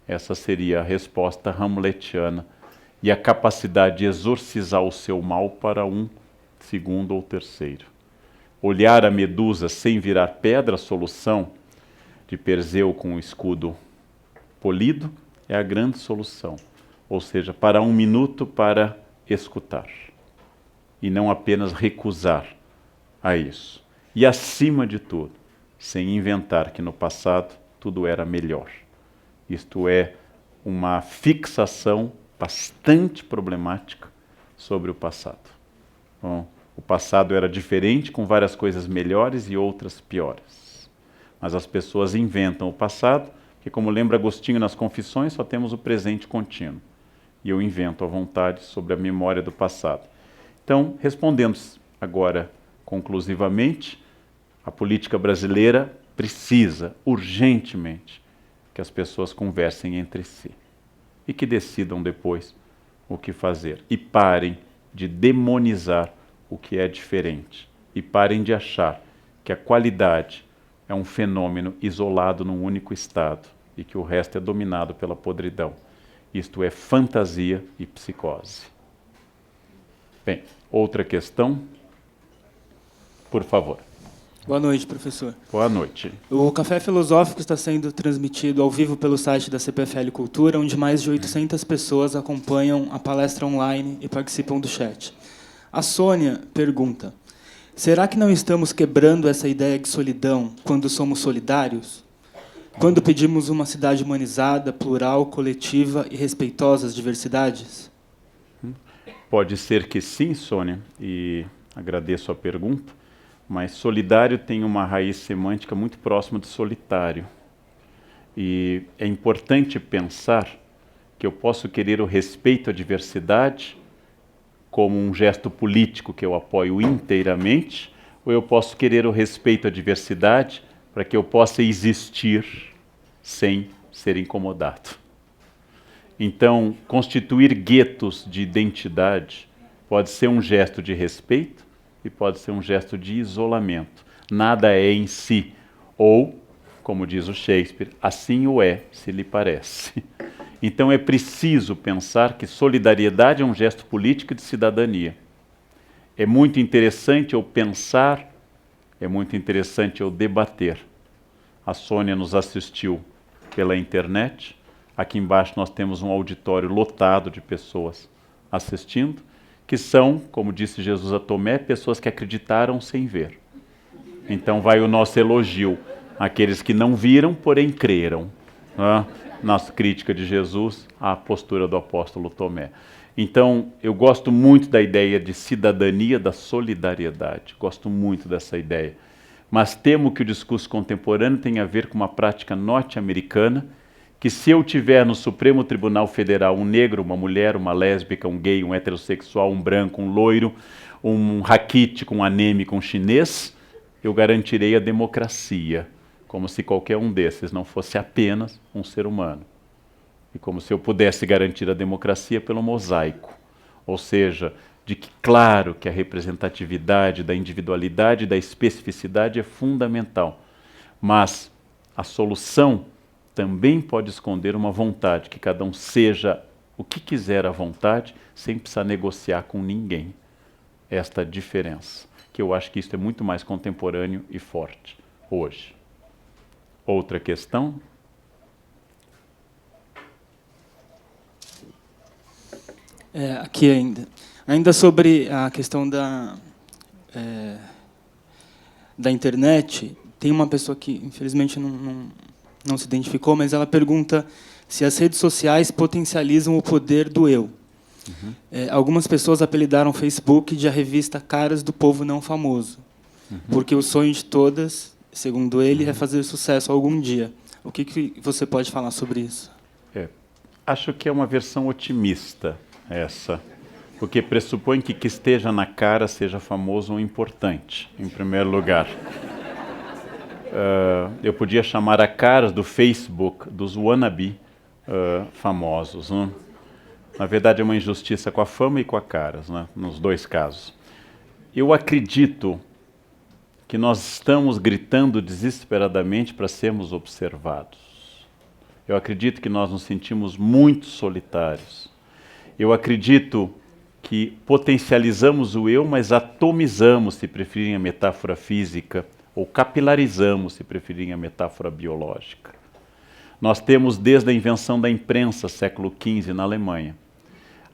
Essa seria a resposta hamletiana. E a capacidade de exorcizar o seu mal para um segundo ou terceiro. Olhar a Medusa sem virar pedra, a solução de Perseu com o escudo polido, é a grande solução. Ou seja, para um minuto para escutar. E não apenas recusar a isso. E acima de tudo, sem inventar que no passado tudo era melhor. Isto é uma fixação bastante problemática sobre o passado. Bom, o passado era diferente, com várias coisas melhores e outras piores. Mas as pessoas inventam o passado, que, como lembra Agostinho nas Confissões, só temos o presente contínuo. E eu invento à vontade sobre a memória do passado. Então, respondendo agora conclusivamente, a política brasileira precisa, urgentemente, que as pessoas conversem entre si e que decidam depois o que fazer. E parem de demonizar o que é diferente. E parem de achar que a qualidade é um fenômeno isolado num único estado e que o resto é dominado pela podridão. Isto é fantasia e psicose. Bem, outra questão? Por favor. Boa noite, professor. Boa noite. O Café Filosófico está sendo transmitido ao vivo pelo site da CPFL Cultura, onde mais de 800 pessoas acompanham a palestra online e participam do chat. A Sônia pergunta: será que não estamos quebrando essa ideia de solidão quando somos solidários? Quando pedimos uma cidade humanizada, plural, coletiva e respeitosa às diversidades? Pode ser que sim, Sônia, e agradeço a pergunta. Mas solidário tem uma raiz semântica muito próxima de solitário. E é importante pensar que eu posso querer o respeito à diversidade como um gesto político que eu apoio inteiramente, ou eu posso querer o respeito à diversidade para que eu possa existir sem ser incomodado. Então, constituir guetos de identidade pode ser um gesto de respeito, e pode ser um gesto de isolamento. Nada é em si. Ou, como diz o Shakespeare, assim o é, se lhe parece. Então é preciso pensar que solidariedade é um gesto político de cidadania. É muito interessante eu pensar, é muito interessante eu debater. A Sônia nos assistiu pela internet. Aqui embaixo nós temos um auditório lotado de pessoas assistindo, que são, como disse Jesus a Tomé, pessoas que acreditaram sem ver. Então vai o nosso elogio àqueles que não viram, porém creram. Nossa crítica de Jesus à postura do apóstolo Tomé. Então, eu gosto muito da ideia de cidadania, da solidariedade. Gosto muito dessa ideia. Mas temo que o discurso contemporâneo tenha a ver com uma prática norte-americana, que se eu tiver no Supremo Tribunal Federal um negro, uma mulher, uma lésbica, um gay, um heterossexual, um branco, um loiro, um raquítico, um anêmico, um chinês, eu garantirei a democracia, como se qualquer um desses não fosse apenas um ser humano. E como se eu pudesse garantir a democracia pelo mosaico. Ou seja, de que claro que a representatividade da individualidade e da especificidade é fundamental. Mas a solução também pode esconder uma vontade, que cada um seja o que quiser à vontade, sem precisar negociar com ninguém. Esta diferença, que eu acho que isso é muito mais contemporâneo e forte hoje. Outra questão? Aqui ainda sobre a questão da internet, tem uma pessoa que, infelizmente, não se identificou, mas ela pergunta se as redes sociais potencializam o poder do eu. Uhum. Algumas pessoas apelidaram o Facebook de a revista Caras do Povo Não Famoso, porque o sonho de todas, segundo ele, é fazer sucesso algum dia. O que você pode falar sobre isso? Acho que é uma versão otimista essa, porque pressupõe que esteja na cara seja famoso ou importante, em primeiro lugar. Eu podia chamar a caras do Facebook dos wannabe famosos. Né? Na verdade, é uma injustiça com a fama e com a caras, né? Nos dois casos. Eu acredito que nós estamos gritando desesperadamente para sermos observados. Eu acredito que nós nos sentimos muito solitários. Eu acredito que potencializamos o eu, mas atomizamos, se preferirem a metáfora física, ou capilarizamos, se preferirem a metáfora biológica. Nós temos, desde a invenção da imprensa, século XV, na Alemanha,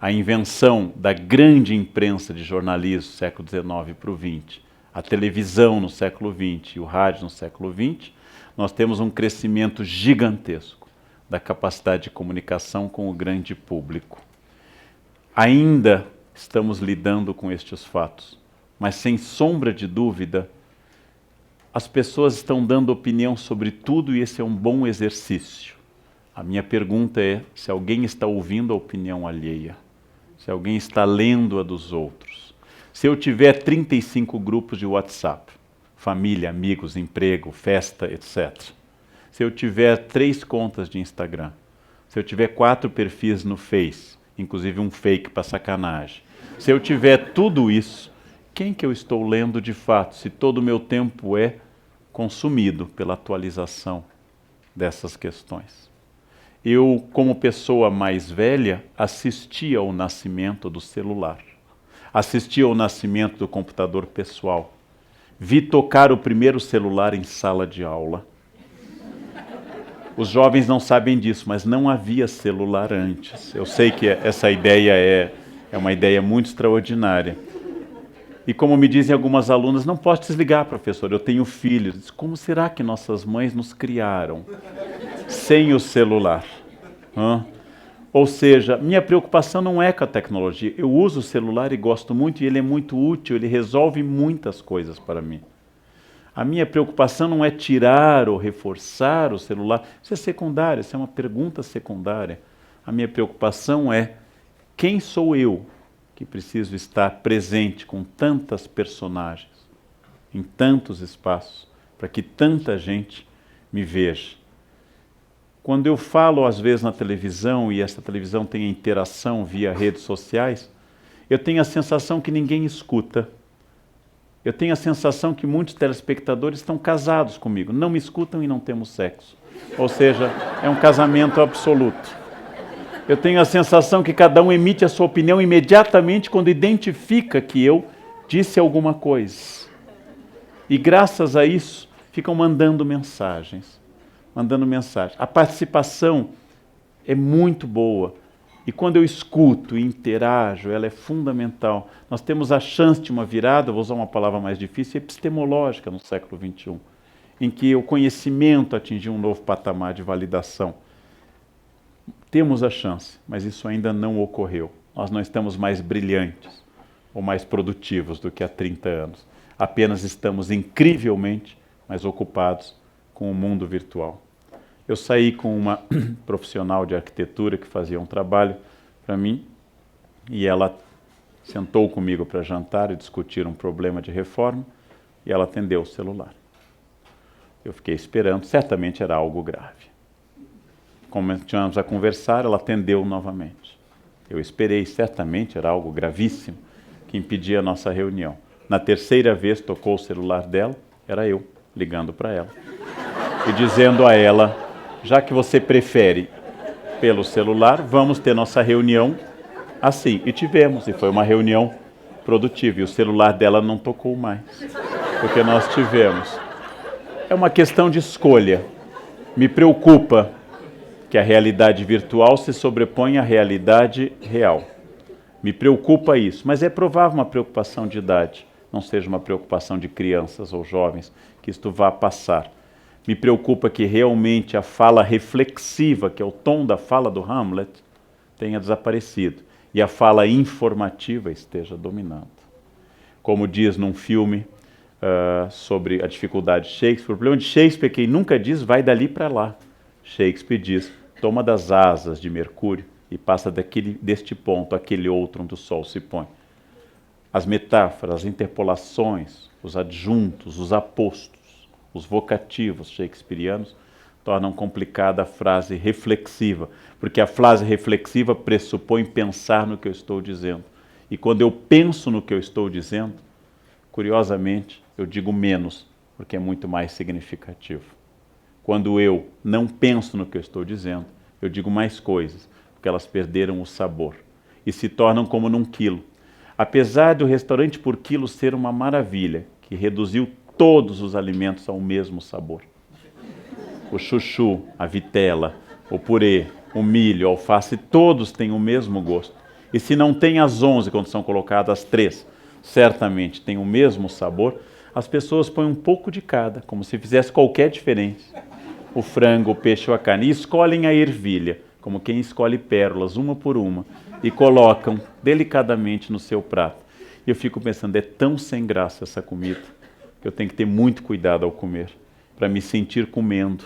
a invenção da grande imprensa de jornalismo, século XIX para o XX, a televisão no século XX e o rádio no século XX, nós temos um crescimento gigantesco da capacidade de comunicação com o grande público. Ainda estamos lidando com estes fatos, mas sem sombra de dúvida, as pessoas estão dando opinião sobre tudo e esse é um bom exercício. A minha pergunta é se alguém está ouvindo a opinião alheia, se alguém está lendo a dos outros. Se eu tiver 35 grupos de WhatsApp, família, amigos, emprego, festa, etc. Se eu tiver 3 contas de Instagram, se eu tiver 4 perfis no Face, inclusive um fake para sacanagem, se eu tiver tudo isso, quem que eu estou lendo de fato, se todo o meu tempo é consumido pela atualização dessas questões? Eu, como pessoa mais velha, assisti ao nascimento do celular, assisti ao nascimento do computador pessoal, vi tocar o primeiro celular em sala de aula. Os jovens não sabem disso, mas não havia celular antes. Eu sei que essa ideia é uma ideia muito extraordinária. E como me dizem algumas alunas, não posso desligar, professor, eu tenho filhos. Como será que nossas mães nos criaram sem o celular? Ou seja, minha preocupação não é com a tecnologia. Eu uso o celular e gosto muito, e ele é muito útil, ele resolve muitas coisas para mim. A minha preocupação não é tirar ou reforçar o celular. Isso é secundário, isso é uma pergunta secundária. A minha preocupação é quem sou eu que preciso estar presente com tantas personagens, em tantos espaços, para que tanta gente me veja. Quando eu falo, às vezes, na televisão, e essa televisão tem interação via redes sociais, eu tenho a sensação que ninguém escuta. Eu tenho a sensação que muitos telespectadores estão casados comigo, não me escutam e não temos sexo. Ou seja, é um casamento absoluto. Eu tenho a sensação que cada um emite a sua opinião imediatamente quando identifica que eu disse alguma coisa. E graças a isso, ficam mandando mensagens. A participação é muito boa. E quando eu escuto e interajo, ela é fundamental. Nós temos a chance de uma virada, vou usar uma palavra mais difícil, epistemológica no século XXI, em que o conhecimento atingiu um novo patamar de validação. Temos a chance, mas isso ainda não ocorreu. Nós não estamos mais brilhantes ou mais produtivos do que há 30 anos. Apenas estamos incrivelmente mais ocupados com o mundo virtual. Eu saí com uma profissional de arquitetura que fazia um trabalho para mim e ela sentou comigo para jantar e discutir um problema de reforma e ela atendeu o celular. Eu fiquei esperando, certamente era algo grave. Continuamos a conversar, ela atendeu novamente. Eu esperei, certamente era algo gravíssimo que impedia a nossa reunião. Na terceira vez tocou o celular dela, era eu ligando para ela e dizendo a ela: já que você prefere pelo celular, vamos ter nossa reunião assim. E tivemos, e foi uma reunião produtiva. E o celular dela não tocou mais, porque nós tivemos. É uma questão de escolha. Me preocupa que a realidade virtual se sobrepõe à realidade real. Me preocupa isso, mas é provável uma preocupação de idade, não seja uma preocupação de crianças ou jovens, que isto vá passar. Me preocupa que realmente a fala reflexiva, que é o tom da fala do Hamlet, tenha desaparecido e a fala informativa esteja dominando. Como diz num filme sobre a dificuldade de Shakespeare, o problema de Shakespeare é que ele nunca diz vai dali para lá. Shakespeare diz, toma das asas de Mercúrio e passa deste ponto àquele outro onde o sol se põe. As metáforas, as interpolações, os adjuntos, os apostos, os vocativos shakespearianos tornam complicada a frase reflexiva, porque a frase reflexiva pressupõe pensar no que eu estou dizendo. E quando eu penso no que eu estou dizendo, curiosamente, eu digo menos, porque é muito mais significativo. Quando eu não penso no que eu estou dizendo, eu digo mais coisas, porque elas perderam o sabor e se tornam como num quilo. Apesar do restaurante por quilo ser uma maravilha, que reduziu todos os alimentos ao mesmo sabor. O chuchu, a vitela, o purê, o milho, a alface, todos têm o mesmo gosto. E se não tem as 11 quando são colocadas as 3, certamente tem o mesmo sabor, as pessoas põem um pouco de cada, como se fizesse qualquer diferença. O frango, o peixe ou a carne, e escolhem a ervilha, como quem escolhe pérolas, uma por uma, e colocam delicadamente no seu prato. E eu fico pensando, é tão sem graça essa comida, que eu tenho que ter muito cuidado ao comer, para me sentir comendo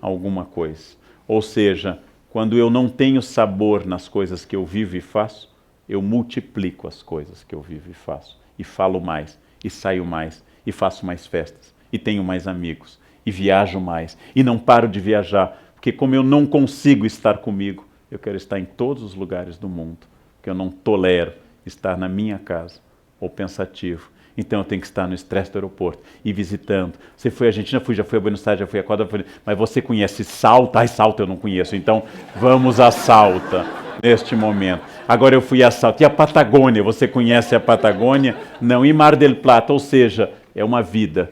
alguma coisa. Ou seja, quando eu não tenho sabor nas coisas que eu vivo e faço, eu multiplico as coisas que eu vivo e faço. E falo mais, e saio mais, e faço mais festas, e tenho mais amigos, e viajo mais, e não paro de viajar, porque como eu não consigo estar comigo, eu quero estar em todos os lugares do mundo, porque eu não tolero estar na minha casa, ou pensativo. Então eu tenho que estar no estresse do aeroporto e visitando. Você foi à Argentina? Já fui a Buenos Aires, já fui a Córdoba, mas você conhece Salta? Ai, Salta eu não conheço, então vamos a Salta neste momento. Agora eu fui a Salta. E a Patagônia? Você conhece a Patagônia? Não. E Mar del Plata? Ou seja, é uma vida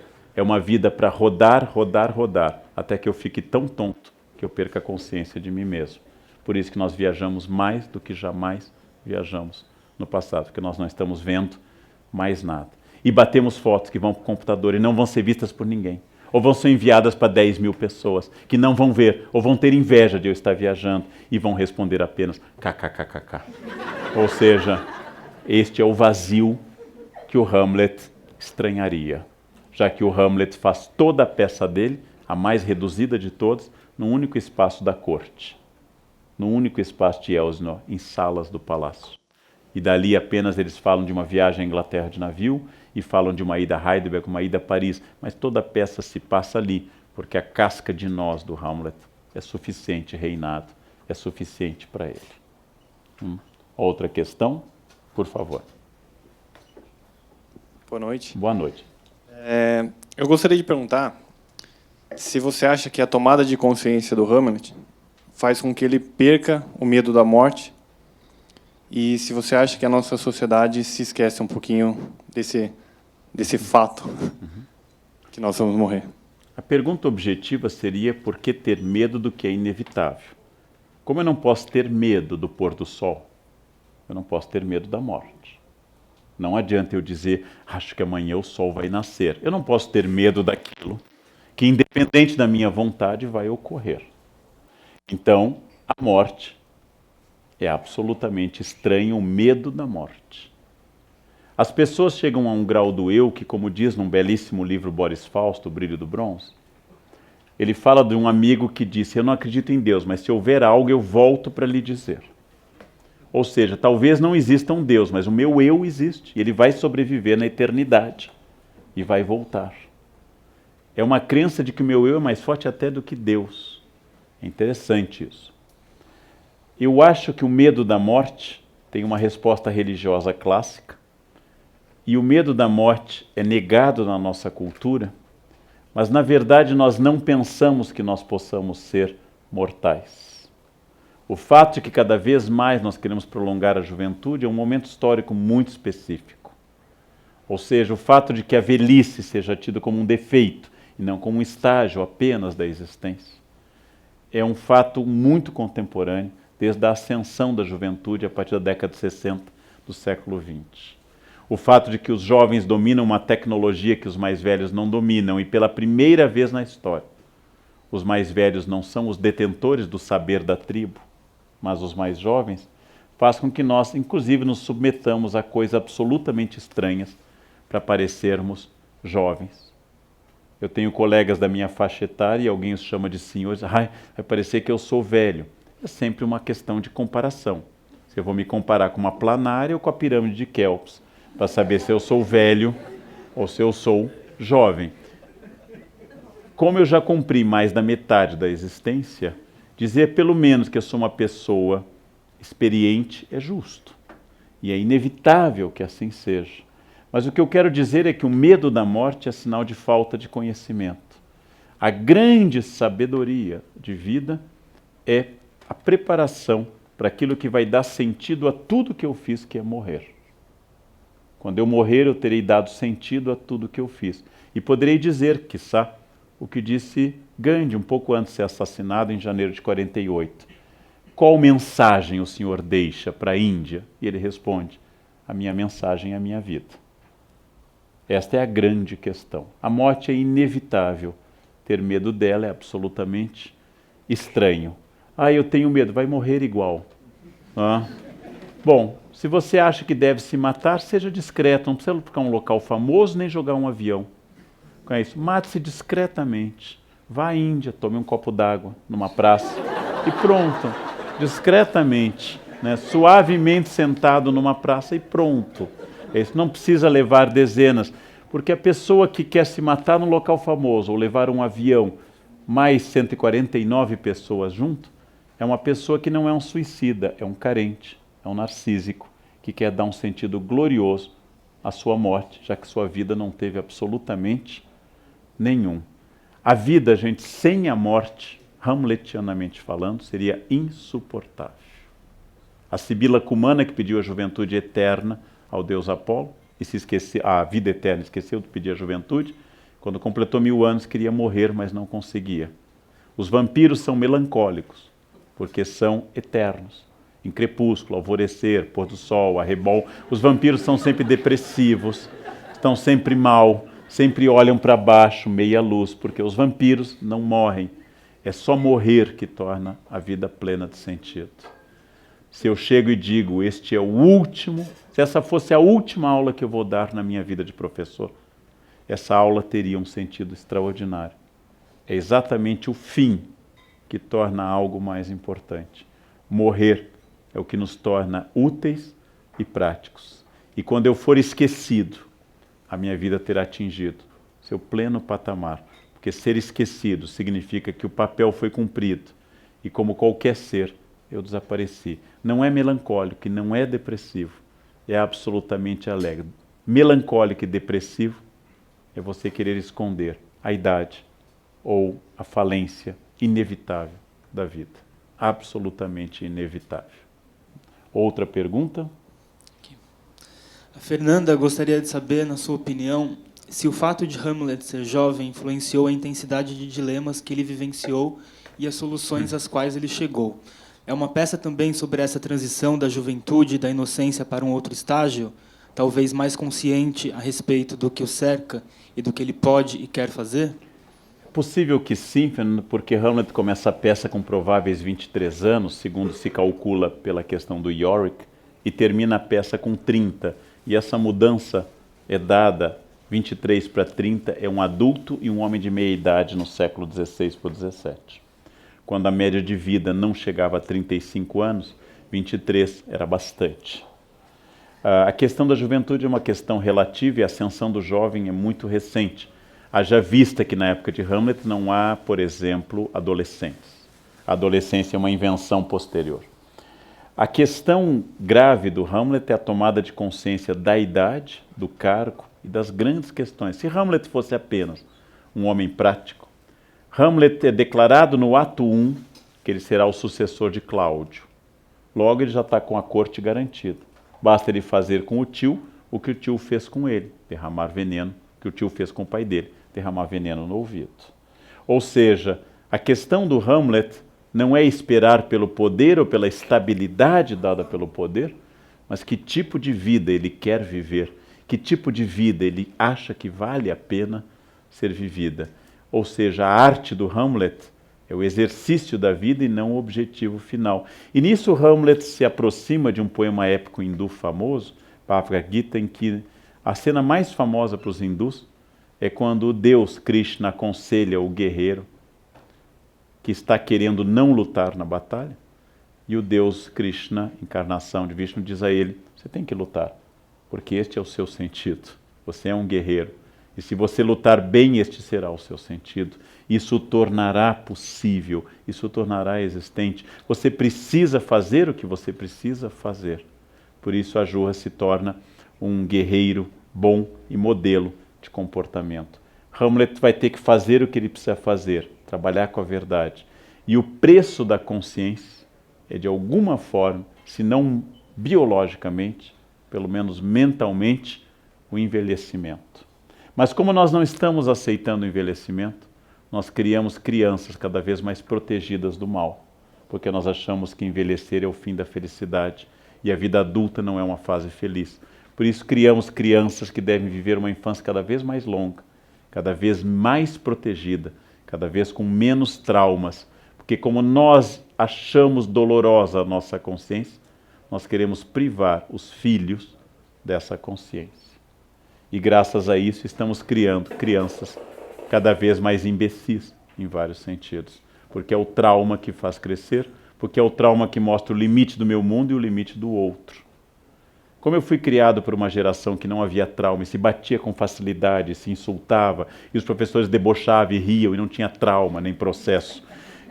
para rodar, rodar, rodar, até que eu fique tão tonto que eu perca a consciência de mim mesmo. Por isso que nós viajamos mais do que jamais viajamos no passado, porque nós não estamos vendo mais nada. E batemos fotos que vão para o computador e não vão ser vistas por ninguém. Ou vão ser enviadas para 10 mil pessoas que não vão ver, ou vão ter inveja de eu estar viajando e vão responder apenas kkkk. Ou seja, este é o vazio que o Hamlet estranharia, já que o Hamlet faz toda a peça dele, a mais reduzida de todas, num único espaço da corte, num único espaço de Elsinore, em salas do palácio. E dali apenas eles falam de uma viagem à Inglaterra de navio e falam de uma ida a Heidelberg, uma ida a Paris, mas toda a peça se passa ali, porque a casca de nós do Hamlet é suficiente, reinado, é suficiente para ele. Outra questão, por favor. Boa noite. Boa noite. Eu gostaria de perguntar se você acha que a tomada de consciência do Hamlet faz com que ele perca o medo da morte e se você acha que a nossa sociedade se esquece um pouquinho desse fato que nós vamos morrer. A pergunta objetiva seria por que ter medo do que é inevitável? Como eu não posso ter medo do pôr do sol, eu não posso ter medo da morte. Não adianta eu dizer, acho que amanhã o sol vai nascer. Eu não posso ter medo daquilo que, independente da minha vontade, vai ocorrer. Então, a morte é absolutamente estranho, o medo da morte. As pessoas chegam a um grau do eu que, como diz num belíssimo livro Boris Fausto, O Brilho do Bronze, ele fala de um amigo que disse, eu não acredito em Deus, mas se houver algo eu volto para lhe dizer. Ou seja, talvez não exista um Deus, mas o meu eu existe, e ele vai sobreviver na eternidade e vai voltar. É uma crença de que o meu eu é mais forte até do que Deus. É interessante isso. Eu acho que o medo da morte tem uma resposta religiosa clássica, e o medo da morte é negado na nossa cultura, mas na verdade nós não pensamos que nós possamos ser mortais. O fato de que cada vez mais nós queremos prolongar a juventude é um momento histórico muito específico. Ou seja, o fato de que a velhice seja tida como um defeito e não como um estágio apenas da existência, é um fato muito contemporâneo, desde a ascensão da juventude a partir da década de 60 do século XX. O fato de que os jovens dominam uma tecnologia que os mais velhos não dominam, e pela primeira vez na história, os mais velhos não são os detentores do saber da tribo, mas os mais jovens, faz com que nós, inclusive, nos submetamos a coisas absolutamente estranhas para parecermos jovens. Eu tenho colegas da minha faixa etária e alguém os chama de senhores. Vai parecer que eu sou velho. É sempre uma questão de comparação. Se eu vou me comparar com uma planária ou com a pirâmide de Quéops, para saber se eu sou velho ou se eu sou jovem. Como eu já cumpri mais da metade da existência, dizer pelo menos que eu sou uma pessoa experiente é justo. E é inevitável que assim seja. Mas o que eu quero dizer é que o medo da morte é sinal de falta de conhecimento. A grande sabedoria de vida é a preparação para aquilo que vai dar sentido a tudo que eu fiz, que é morrer. Quando eu morrer, eu terei dado sentido a tudo que eu fiz. E poderei dizer, quiçá, o que disse Gandhi, um pouco antes de ser assassinado, em janeiro de 48. Qual mensagem o senhor deixa para a Índia? E ele responde, a minha mensagem é a minha vida. Esta é a grande questão. A morte é inevitável. Ter medo dela é absolutamente estranho. Eu tenho medo, vai morrer igual. Bom, se você acha que deve se matar, seja discreto, não precisa ficar em um local famoso nem jogar um avião. Com isso, mate-se discretamente. Vá à Índia, tome um copo d'água numa praça e pronto. Discretamente, né? Suavemente sentado numa praça e pronto. Isso não precisa levar dezenas, porque a pessoa que quer se matar num local famoso ou levar um avião, mais 149 pessoas junto, é uma pessoa que não é um suicida, é um carente, é um narcísico, que quer dar um sentido glorioso à sua morte, já que sua vida não teve absolutamente nenhum. A vida, gente, sem a morte, hamletianamente falando, seria insuportável. A Sibila Cumana, que pediu a juventude eterna ao deus Apolo, e se esqueceu, a vida eterna, esqueceu de pedir a juventude, quando completou 1000 anos queria morrer, mas não conseguia. Os vampiros são melancólicos, porque são eternos. Em crepúsculo, alvorecer, pôr do sol, arrebol, os vampiros são sempre depressivos, estão sempre mal, sempre olham para baixo, meia luz, porque os vampiros não morrem. É só morrer que torna a vida plena de sentido. Se eu chego e digo, este é o último, se essa fosse a última aula que eu vou dar na minha vida de professor, essa aula teria um sentido extraordinário. É exatamente o fim que torna algo mais importante. Morrer é o que nos torna úteis e práticos. E quando eu for esquecido, a minha vida terá atingido seu pleno patamar. Porque ser esquecido significa que o papel foi cumprido. E como qualquer ser, eu desapareci. Não é melancólico e não é depressivo. É absolutamente alegre. Melancólico e depressivo é você querer esconder a idade ou a falência inevitável da vida. Absolutamente inevitável. Outra pergunta? A Fernanda gostaria de saber, na sua opinião, se o fato de Hamlet ser jovem influenciou a intensidade de dilemas que ele vivenciou e as soluções às quais ele chegou. É uma peça também sobre essa transição da juventude e da inocência para um outro estágio, talvez mais consciente a respeito do que o cerca e do que ele pode e quer fazer? É possível que sim, Fernando, porque Hamlet começa a peça com prováveis 23 anos, segundo se calcula pela questão do Yorick, e termina a peça com 30. E essa mudança é dada, 23 para 30, é um adulto e um homem de meia idade no século XVI para o XVII. Quando a média de vida não chegava a 35 anos, 23 era bastante. A questão da juventude é uma questão relativa e a ascensão do jovem é muito recente. Haja vista que na época de Hamlet não há, por exemplo, adolescentes. A adolescência é uma invenção posterior. A questão grave do Hamlet é a tomada de consciência da idade, do cargo e das grandes questões. Se Hamlet fosse apenas um homem prático, Hamlet é declarado no ato 1 que ele será o sucessor de Cláudio. Logo ele já está com a corte garantida. Basta ele fazer com o tio o que o tio fez com ele, derramar veneno, que o tio fez com o pai dele, derramar veneno no ouvido. Ou seja, a questão do Hamlet não é esperar pelo poder ou pela estabilidade dada pelo poder, mas que tipo de vida ele quer viver, que tipo de vida ele acha que vale a pena ser vivida. Ou seja, a arte do Hamlet é o exercício da vida e não o objetivo final. E nisso Hamlet se aproxima de um poema épico hindu famoso, Bhagavad Gita, em que a cena mais famosa para os hindus é quando o Deus Krishna aconselha o guerreiro que está querendo não lutar na batalha, e o Deus Krishna, encarnação de Vishnu, diz a ele: você tem que lutar, porque este é o seu sentido. Você é um guerreiro. E se você lutar bem, este será o seu sentido. Isso o tornará possível, isso o tornará existente. Você precisa fazer o que você precisa fazer. Por isso a Juha se torna um guerreiro bom e modelo de comportamento. Hamlet vai ter que fazer o que ele precisa fazer, trabalhar com a verdade. E o preço da consciência é, de alguma forma, se não biologicamente, pelo menos mentalmente, o envelhecimento. Mas como nós não estamos aceitando o envelhecimento, nós criamos crianças cada vez mais protegidas do mal, porque nós achamos que envelhecer é o fim da felicidade e a vida adulta não é uma fase feliz. Por isso criamos crianças que devem viver uma infância cada vez mais longa, cada vez mais protegida, cada vez com menos traumas, porque como nós achamos dolorosa a nossa consciência, nós queremos privar os filhos dessa consciência. E graças a isso estamos criando crianças cada vez mais imbecis, em vários sentidos. Porque é o trauma que faz crescer, porque é o trauma que mostra o limite do meu mundo e o limite do outro. Como eu fui criado por uma geração que não havia trauma, e se batia com facilidade, se insultava, e os professores debochavam e riam, e não tinha trauma nem processo.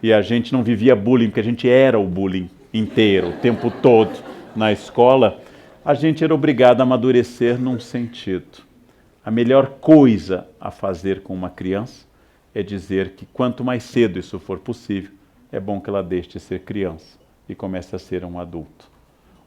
E a gente não vivia bullying, porque a gente era o bullying inteiro, o tempo todo na escola, a gente era obrigado a amadurecer num sentido. A melhor coisa a fazer com uma criança é dizer que quanto mais cedo isso for possível, é bom que ela deixe de ser criança e comece a ser um adulto.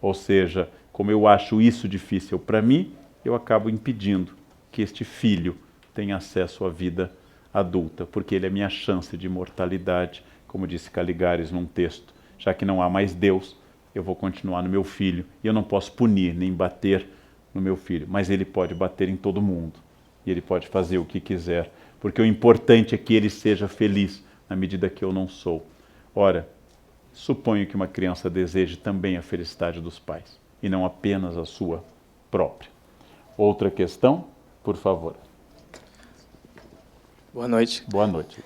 Ou seja, como eu acho isso difícil para mim, eu acabo impedindo que este filho tenha acesso à vida adulta, porque ele é minha chance de imortalidade, como disse Caligares num texto. Já que não há mais Deus, eu vou continuar no meu filho, e eu não posso punir nem bater no meu filho, mas ele pode bater em todo mundo, e ele pode fazer o que quiser, porque o importante é que ele seja feliz, na medida que eu não sou. Ora, suponho que uma criança deseje também a felicidade dos pais, e não apenas a sua própria. Outra questão, por favor. Boa noite. Boa noite.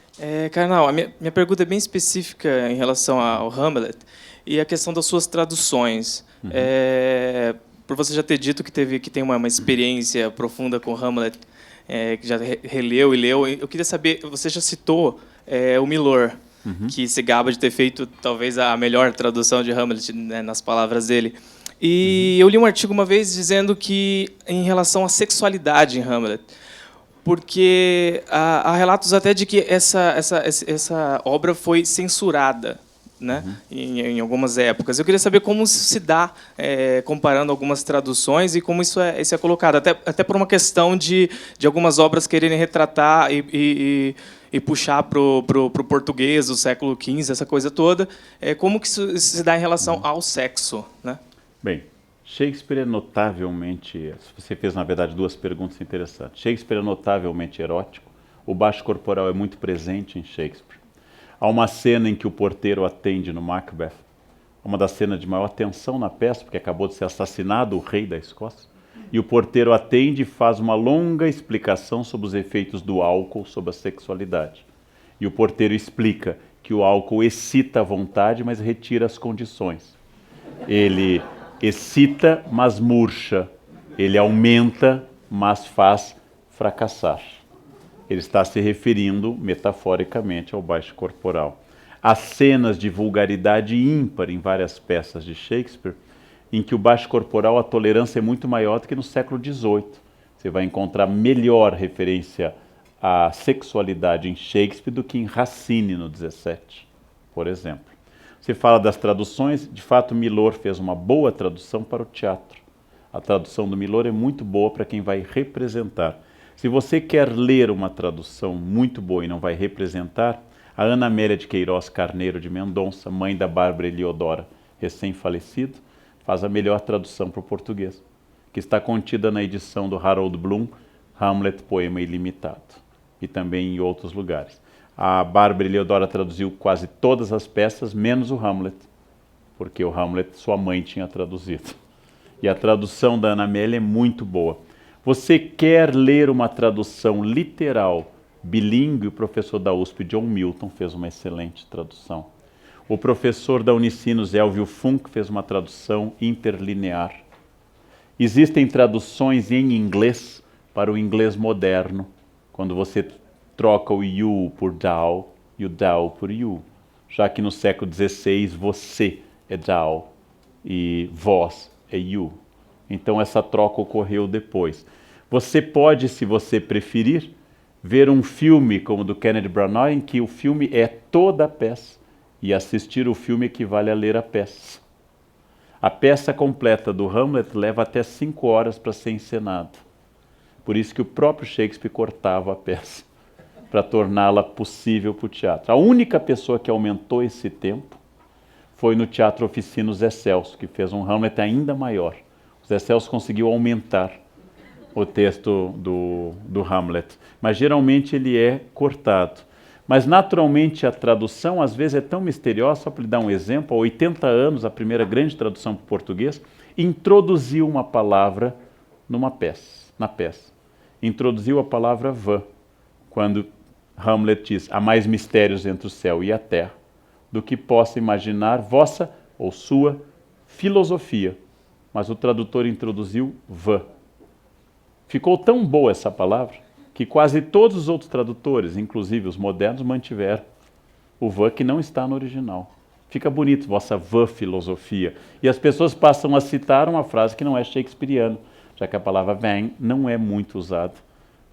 Karnal, a minha pergunta é bem específica em relação ao Hamlet e a questão das suas traduções. Uhum. Por você já ter dito que tem uma experiência profunda com Hamlet, que já releu e leu, eu queria saber, você já citou o Milor, que se gaba de ter feito talvez a melhor tradução de Hamlet, né, nas palavras dele. E eu li um artigo uma vez dizendo que, em relação à sexualidade em Hamlet, porque há relatos até de que essa obra foi censurada, né, em algumas épocas. Eu queria saber como isso se dá, comparando algumas traduções, e como isso é colocado, até por uma questão de algumas obras quererem retratar e puxar para o português do século XV, essa coisa toda. Como que isso se dá em relação ao sexo, né? Bem, Shakespeare é notavelmente... Você fez, na verdade, duas perguntas interessantes. Shakespeare é notavelmente erótico. O baixo corporal é muito presente em Shakespeare. Há uma cena em que o porteiro atende no Macbeth, uma das cenas de maior tensão na peça, porque acabou de ser assassinado o rei da Escócia, e o porteiro atende e faz uma longa explicação sobre os efeitos do álcool sobre a sexualidade. E o porteiro explica que o álcool excita a vontade, mas retira as condições. Ele excita, mas murcha. Ele aumenta, mas faz fracassar. Ele está se referindo, metaforicamente, ao baixo corporal. Há cenas de vulgaridade ímpar em várias peças de Shakespeare, em que o baixo corporal, a tolerância é muito maior do que no século XVIII. Você vai encontrar melhor referência à sexualidade em Shakespeare do que em Racine, no XVII, por exemplo. Você fala das traduções, de fato Milor fez uma boa tradução para o teatro. A tradução do Milor é muito boa para quem vai representar. Se você quer ler uma tradução muito boa e não vai representar, a Ana Amélia de Queiroz Carneiro de Mendonça, mãe da Bárbara Eliodora, recém-falecido, faz a melhor tradução para o português, que está contida na edição do Harold Bloom, Hamlet, Poema Ilimitado, e também em outros lugares. A Bárbara Eliodora traduziu quase todas as peças, menos o Hamlet, porque o Hamlet sua mãe tinha traduzido. E a tradução da Ana Amélia é muito boa. Você quer ler uma tradução literal, bilíngue? O professor da USP, John Milton, fez uma excelente tradução. O professor da Unicinos, Elvio Funk, fez uma tradução interlinear. Existem traduções em inglês para o inglês moderno, quando você troca o you por thou e o thou por you, já que no século XVI você é thou e vós é you. Então essa troca ocorreu depois. Você pode, se você preferir, ver um filme como o do Kenneth Branagh, em que o filme é toda a peça, e assistir o filme equivale a ler a peça. A peça completa do Hamlet leva até 5 horas para ser encenado. Por isso que o próprio Shakespeare cortava a peça, para torná-la possível para o teatro. A única pessoa que aumentou esse tempo foi no Teatro Oficina o Zé Celso, que fez um Hamlet ainda maior. O Zé Celso conseguiu aumentar o texto do Hamlet, mas geralmente ele é cortado. Mas naturalmente a tradução às vezes é tão misteriosa, só para lhe dar um exemplo, há 80 anos, a primeira grande tradução para o português, introduziu uma palavra na peça. Introduziu a palavra vã, quando Hamlet diz: há mais mistérios entre o céu e a terra do que possa imaginar vossa ou sua filosofia. Mas o tradutor introduziu vã. Ficou tão boa essa palavra que quase todos os outros tradutores, inclusive os modernos, mantiveram o vã, que não está no original. Fica bonito, vossa vã filosofia. E as pessoas passam a citar uma frase que não é shakespeariana, já que a palavra vem não é muito usada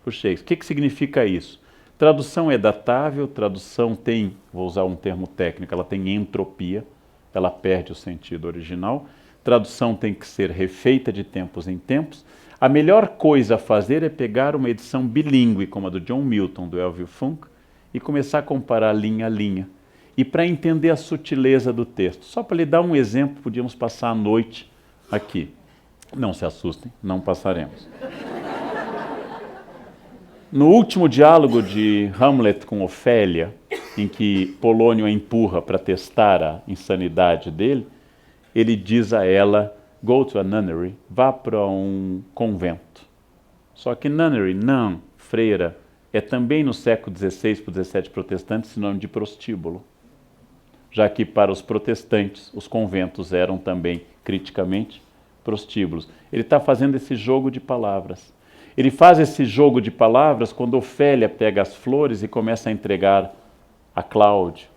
por Shakespeare. O que significa isso? Tradução é datável, tradução tem, vou usar um termo técnico, ela tem entropia, ela perde o sentido original. Tradução tem que ser refeita de tempos em tempos. A melhor coisa a fazer é pegar uma edição bilíngue, como a do John Milton, do Elvio Funk, e começar a comparar linha a linha. E para entender a sutileza do texto. Só para lhe dar um exemplo, podíamos passar a noite aqui. Não se assustem, não passaremos. No último diálogo de Hamlet com Ofélia, em que Polônio a empurra para testar a insanidade dele, ele diz a ela: go to a nunnery, vá para um convento. Só que nunnery, nun, freira, é também no século XVI para o XVII protestante sinônimo de prostíbulo. Já que para os protestantes os conventos eram também, criticamente, prostíbulos. Ele está fazendo esse jogo de palavras. Ele faz esse jogo de palavras quando Ofélia pega as flores e começa a entregar a Cláudio.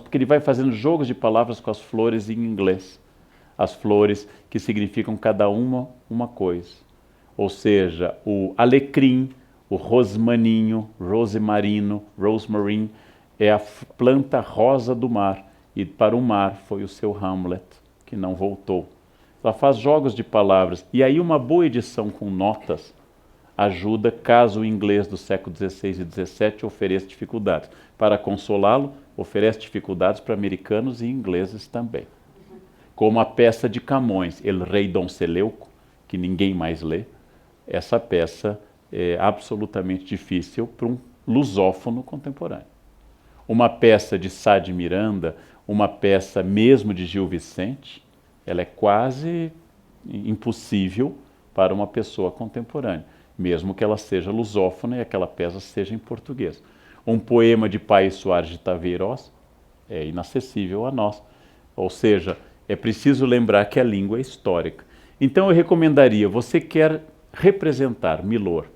Porque ele vai fazendo jogos de palavras com as flores em inglês. As flores que significam cada uma coisa. Ou seja, o alecrim, o rosmaninho, rosemarino, rosemary, é a planta rosa do mar. E para o mar foi o seu Hamlet, que não voltou. Ela faz jogos de palavras. E aí uma boa edição com notas ajuda caso o inglês do século XVI e XVII ofereça dificuldades. Para consolá-lo, oferece dificuldades para americanos e ingleses também. Como a peça de Camões, El Rei Dom Seleuco, que ninguém mais lê. Essa peça é absolutamente difícil para um lusófono contemporâneo. Uma peça de Sá de Miranda, uma peça mesmo de Gil Vicente, ela é quase impossível para uma pessoa contemporânea, mesmo que ela seja lusófona e aquela peça seja em português. Um poema de Paes Soares de Taveirós é inacessível a nós. Ou seja, é preciso lembrar que a língua é histórica. Então eu recomendaria, você quer representar Milor,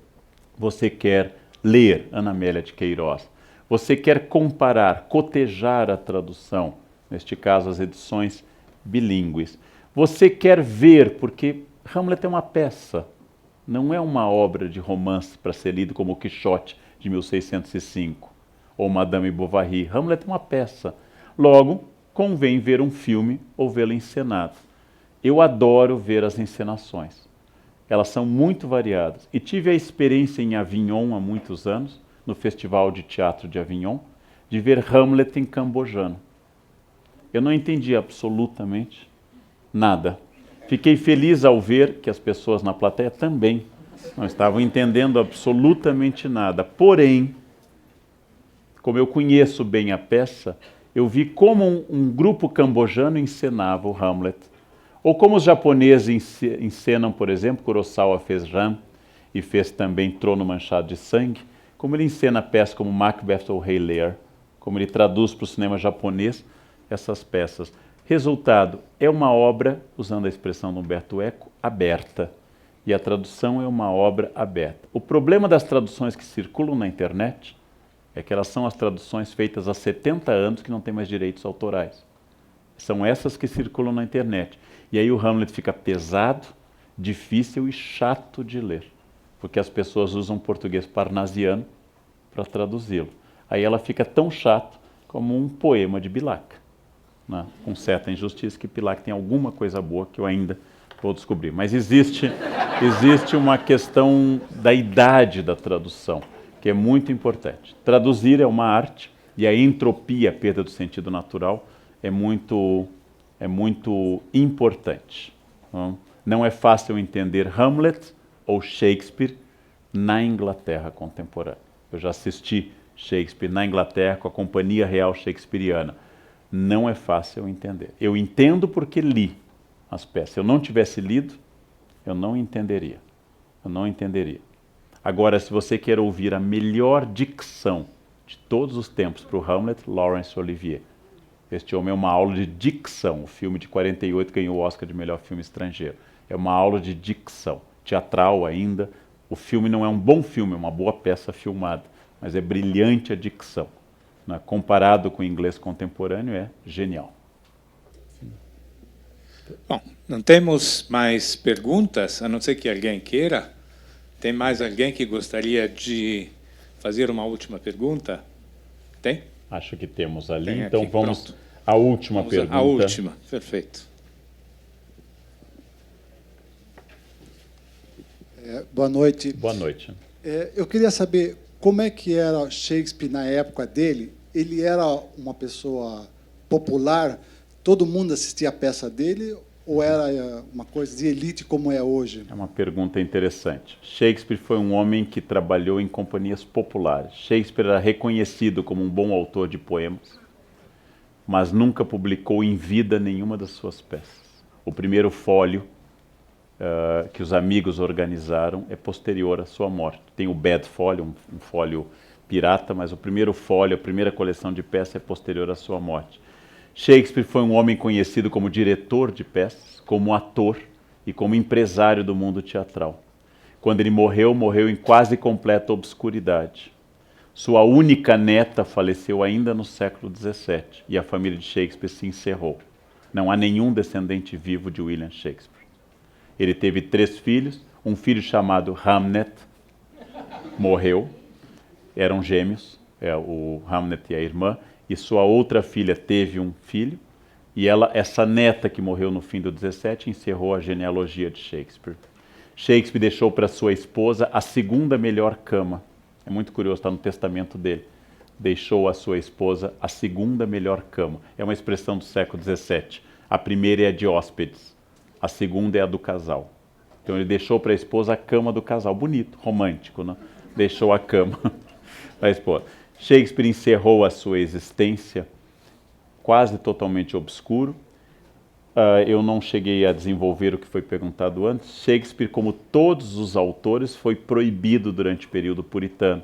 você quer ler Ana Amélia de Queiroz, você quer comparar, cotejar a tradução, neste caso as edições bilíngues, você quer ver, porque Hamlet é uma peça, não é uma obra de romance para ser lido como o Quixote de 1605, ou Madame Bovary. Hamlet é uma peça. Logo, convém ver um filme ou vê-lo encenado. Eu adoro ver as encenações. Elas são muito variadas. E tive a experiência em Avignon há muitos anos, no Festival de Teatro de Avignon, de ver Hamlet em cambojano. Eu não entendi absolutamente nada. Fiquei feliz ao ver que as pessoas na plateia também não estavam entendendo absolutamente nada. Porém, como eu conheço bem a peça, eu vi como um grupo cambojano encenava o Hamlet, ou como os japoneses encenam, por exemplo, Kurosawa fez Ran e fez também Trono Manchado de Sangue, como ele encena a peça como Macbeth ou Rei Lear, como ele traduz para o cinema japonês essas peças. Resultado, é uma obra, usando a expressão do Humberto Eco, aberta. E a tradução é uma obra aberta. O problema das traduções que circulam na internet é que elas são as traduções feitas há 70 anos que não têm mais direitos autorais. São essas que circulam na internet. E aí o Hamlet fica pesado, difícil e chato de ler, porque as pessoas usam português parnasiano para traduzi-lo. Aí ela fica tão chato como um poema de Bilac, né? Com certa injustiça que Bilac tem alguma coisa boa que eu ainda vou descobrir. Mas existe uma questão da idade da tradução, que é muito importante. Traduzir é uma arte, e a entropia, a perda do sentido natural, é muito importante. Não é fácil entender Hamlet ou Shakespeare na Inglaterra contemporânea. Eu já assisti Shakespeare na Inglaterra com a Companhia Real Shakespeariana. Não é fácil entender. Eu entendo porque li as peças. Se eu não tivesse lido, eu não entenderia. Eu não entenderia. Agora, se você quer ouvir a melhor dicção de todos os tempos para o Hamlet, Laurence Olivier. Este homem é uma aula de dicção. O filme de 48 ganhou o Oscar de melhor filme estrangeiro. É uma aula de dicção, teatral ainda. O filme não é um bom filme, é uma boa peça filmada, mas é brilhante a dicção. Né? Comparado com o inglês contemporâneo, é genial. Bom, não temos mais perguntas, a não ser que alguém queira. Tem mais alguém que gostaria de fazer uma última pergunta? Tem? Acho que temos ali, Tem então aqui, vamos pronto. à última pergunta. A última, perfeito. Boa noite. Boa noite. Eu queria saber como é que era Shakespeare na época dele. Ele era uma pessoa popular? Todo mundo assistia a peça dele? Ou era uma coisa de elite como é hoje? É uma pergunta interessante. Shakespeare foi um homem que trabalhou em companhias populares. Shakespeare era reconhecido como um bom autor de poemas, mas nunca publicou em vida nenhuma das suas peças. O primeiro fólio que os amigos organizaram é posterior à sua morte. Tem o Bad Folio, um fólio pirata, mas o primeiro fólio, a primeira coleção de peças é posterior à sua morte. Shakespeare foi um homem conhecido como diretor de peças, como ator e como empresário do mundo teatral. Quando ele morreu, morreu em quase completa obscuridade. Sua única neta faleceu ainda no século XVII e a família de Shakespeare se encerrou. Não há nenhum descendente vivo de William Shakespeare. Ele teve 3 filhos, um filho chamado Hamnet morreu, eram gêmeos, o Hamnet e a irmã, e sua outra filha teve um filho, e essa neta que morreu no fim do 17 encerrou a genealogia de Shakespeare. Shakespeare deixou para sua esposa a 2ª melhor cama. É muito curioso, está no testamento dele. Deixou a sua esposa a 2ª melhor cama. É uma expressão do século 17. A primeira é a de hóspedes, a segunda é a do casal. Então ele deixou para a esposa a cama do casal. Bonito, romântico, né? Deixou a cama para a esposa. Shakespeare encerrou a sua existência quase totalmente obscuro. Eu não cheguei a desenvolver o que foi perguntado antes. Shakespeare, como todos os autores, foi proibido durante o período puritano,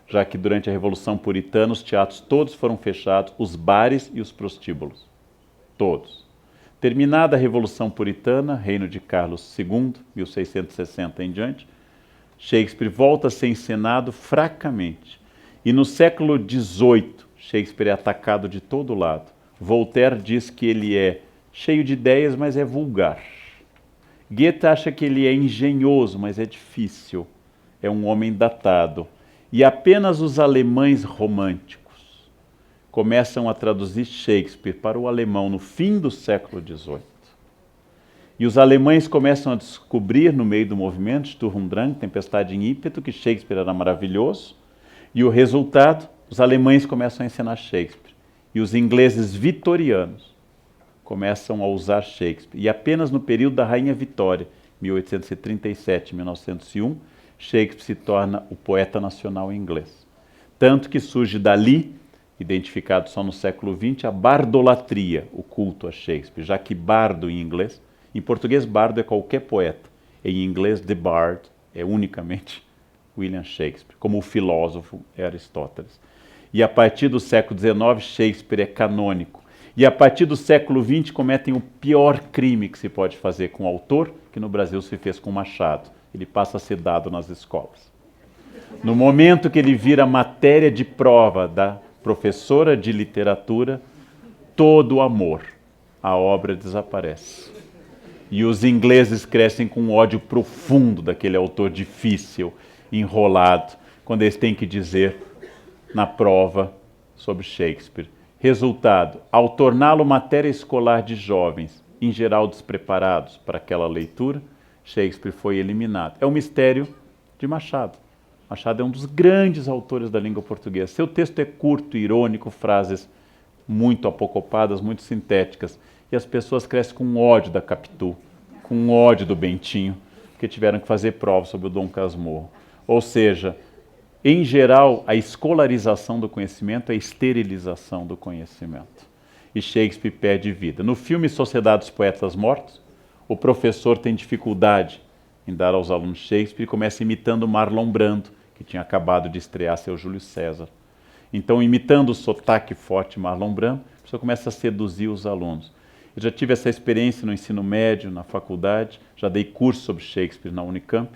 já que durante a Revolução Puritana os teatros todos foram fechados, os bares e os prostíbulos. Todos. Terminada a Revolução Puritana, reino de Carlos II, 1660 em diante, Shakespeare volta a ser encenado fracamente. E no século XVIII, Shakespeare é atacado de todo lado. Voltaire diz que ele é cheio de ideias, mas é vulgar. Goethe acha que ele é engenhoso, mas é difícil. É um homem datado. E apenas os alemães românticos começam a traduzir Shakespeare para o alemão no fim do século XVIII. E os alemães começam a descobrir, no meio do movimento Sturm und Drang, Tempestade em Ímpeto, que Shakespeare era maravilhoso. E o resultado, os alemães começam a ensinar Shakespeare. E os ingleses vitorianos começam a usar Shakespeare. E apenas no período da Rainha Vitória, 1837 1901, Shakespeare se torna o poeta nacional inglês. Tanto que surge dali, identificado só no século XX, a bardolatria, o culto a Shakespeare, já que bardo em inglês, em português bardo é qualquer poeta, em inglês the bard é unicamente William Shakespeare, como o filósofo é Aristóteles. E a partir do século XIX, Shakespeare é canônico. E a partir do século XX cometem o pior crime que se pode fazer com o autor, que no Brasil se fez com Machado. Ele passa a ser dado nas escolas. No momento que ele vira matéria de prova da professora de literatura, todo o amor, a obra desaparece. E os ingleses crescem com um ódio profundo daquele autor difícil, enrolado, quando eles têm que dizer na prova sobre Shakespeare. Resultado, ao torná-lo matéria escolar de jovens, em geral despreparados para aquela leitura, Shakespeare foi eliminado. É o mistério de Machado. Machado é um dos grandes autores da língua portuguesa. Seu texto é curto, irônico, frases muito apocopadas, muito sintéticas. E as pessoas crescem com ódio da Capitu, com ódio do Bentinho, porque tiveram que fazer prova sobre o Dom Casmurro. Ou seja, em geral, a escolarização do conhecimento é a esterilização do conhecimento. E Shakespeare perde vida. No filme Sociedade dos Poetas Mortos, o professor tem dificuldade em dar aos alunos Shakespeare e começa imitando Marlon Brando, que tinha acabado de estrear seu Júlio César. Então, imitando o sotaque forte de Marlon Brando, a pessoa começa a seduzir os alunos. Eu já tive essa experiência no ensino médio, na faculdade, já dei curso sobre Shakespeare na Unicamp,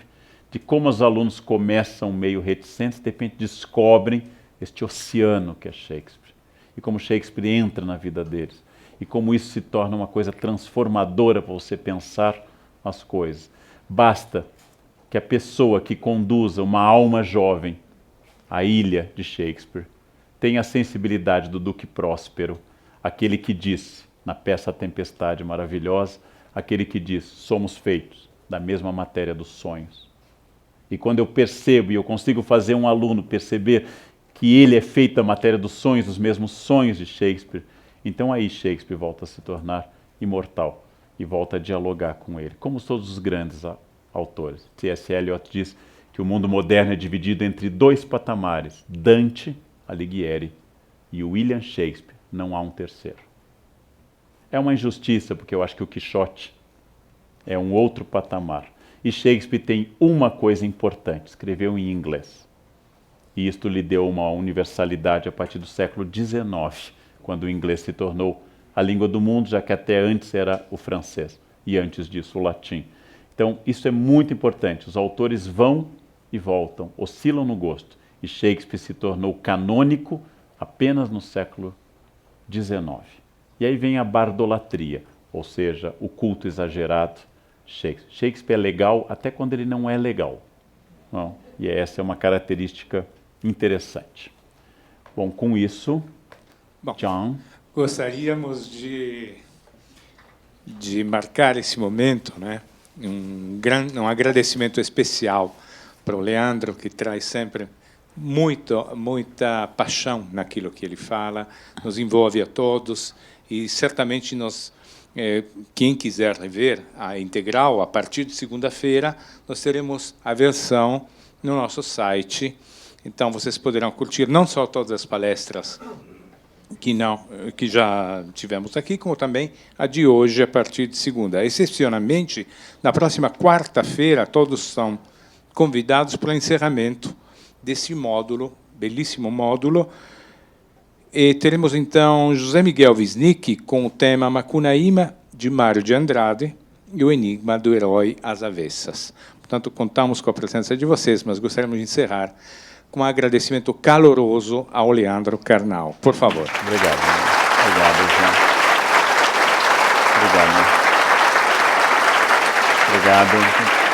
de como os alunos começam meio reticentes, de repente descobrem este oceano que é Shakespeare. E como Shakespeare entra na vida deles. E como isso se torna uma coisa transformadora para você pensar as coisas. Basta que a pessoa que conduza uma alma jovem à ilha de Shakespeare tenha a sensibilidade do Duque Próspero, aquele que disse, na peça A Tempestade Maravilhosa, aquele que diz, somos feitos da mesma matéria dos sonhos. E quando eu percebo e eu consigo fazer um aluno perceber que ele é feito da matéria dos sonhos, dos mesmos sonhos de Shakespeare, então aí Shakespeare volta a se tornar imortal e volta a dialogar com ele, como todos os grandes autores. T.S. Eliot diz que o mundo moderno é dividido entre dois patamares, Dante Alighieri e William Shakespeare, não há um terceiro. É uma injustiça, porque eu acho que o Quixote é um outro patamar. E Shakespeare tem uma coisa importante, escreveu em inglês. E isto lhe deu uma universalidade a partir do século XIX, quando o inglês se tornou a língua do mundo, já que até antes era o francês, e antes disso o latim. Então, isso é muito importante. Os autores vão e voltam, oscilam no gosto. E Shakespeare se tornou canônico apenas no século XIX. E aí vem a bardolatria, ou seja, o culto exagerado. Shakespeare é legal até quando ele não é legal. Não? E essa é uma característica interessante. Bom, com isso, John. Gostaríamos de marcar esse momento, né? Um agradecimento especial para o Leandro, que traz sempre muita paixão naquilo que ele fala, nos envolve a todos e certamente quem quiser rever a integral, a partir de segunda-feira, nós teremos a versão no nosso site. Então, vocês poderão curtir não só todas as palestras que já tivemos aqui, como também a de hoje, a partir de segunda. Excepcionalmente, na próxima quarta-feira, todos são convidados para o encerramento desse módulo, belíssimo módulo. E teremos, então, José Miguel Wisnik com o tema Macunaíma, de Mário de Andrade, e o Enigma do Herói às Avessas. Portanto, contamos com a presença de vocês, mas gostaríamos de encerrar com um agradecimento caloroso ao Leandro Carnal. Por favor. Obrigado. Obrigado, João. Obrigado. Obrigado.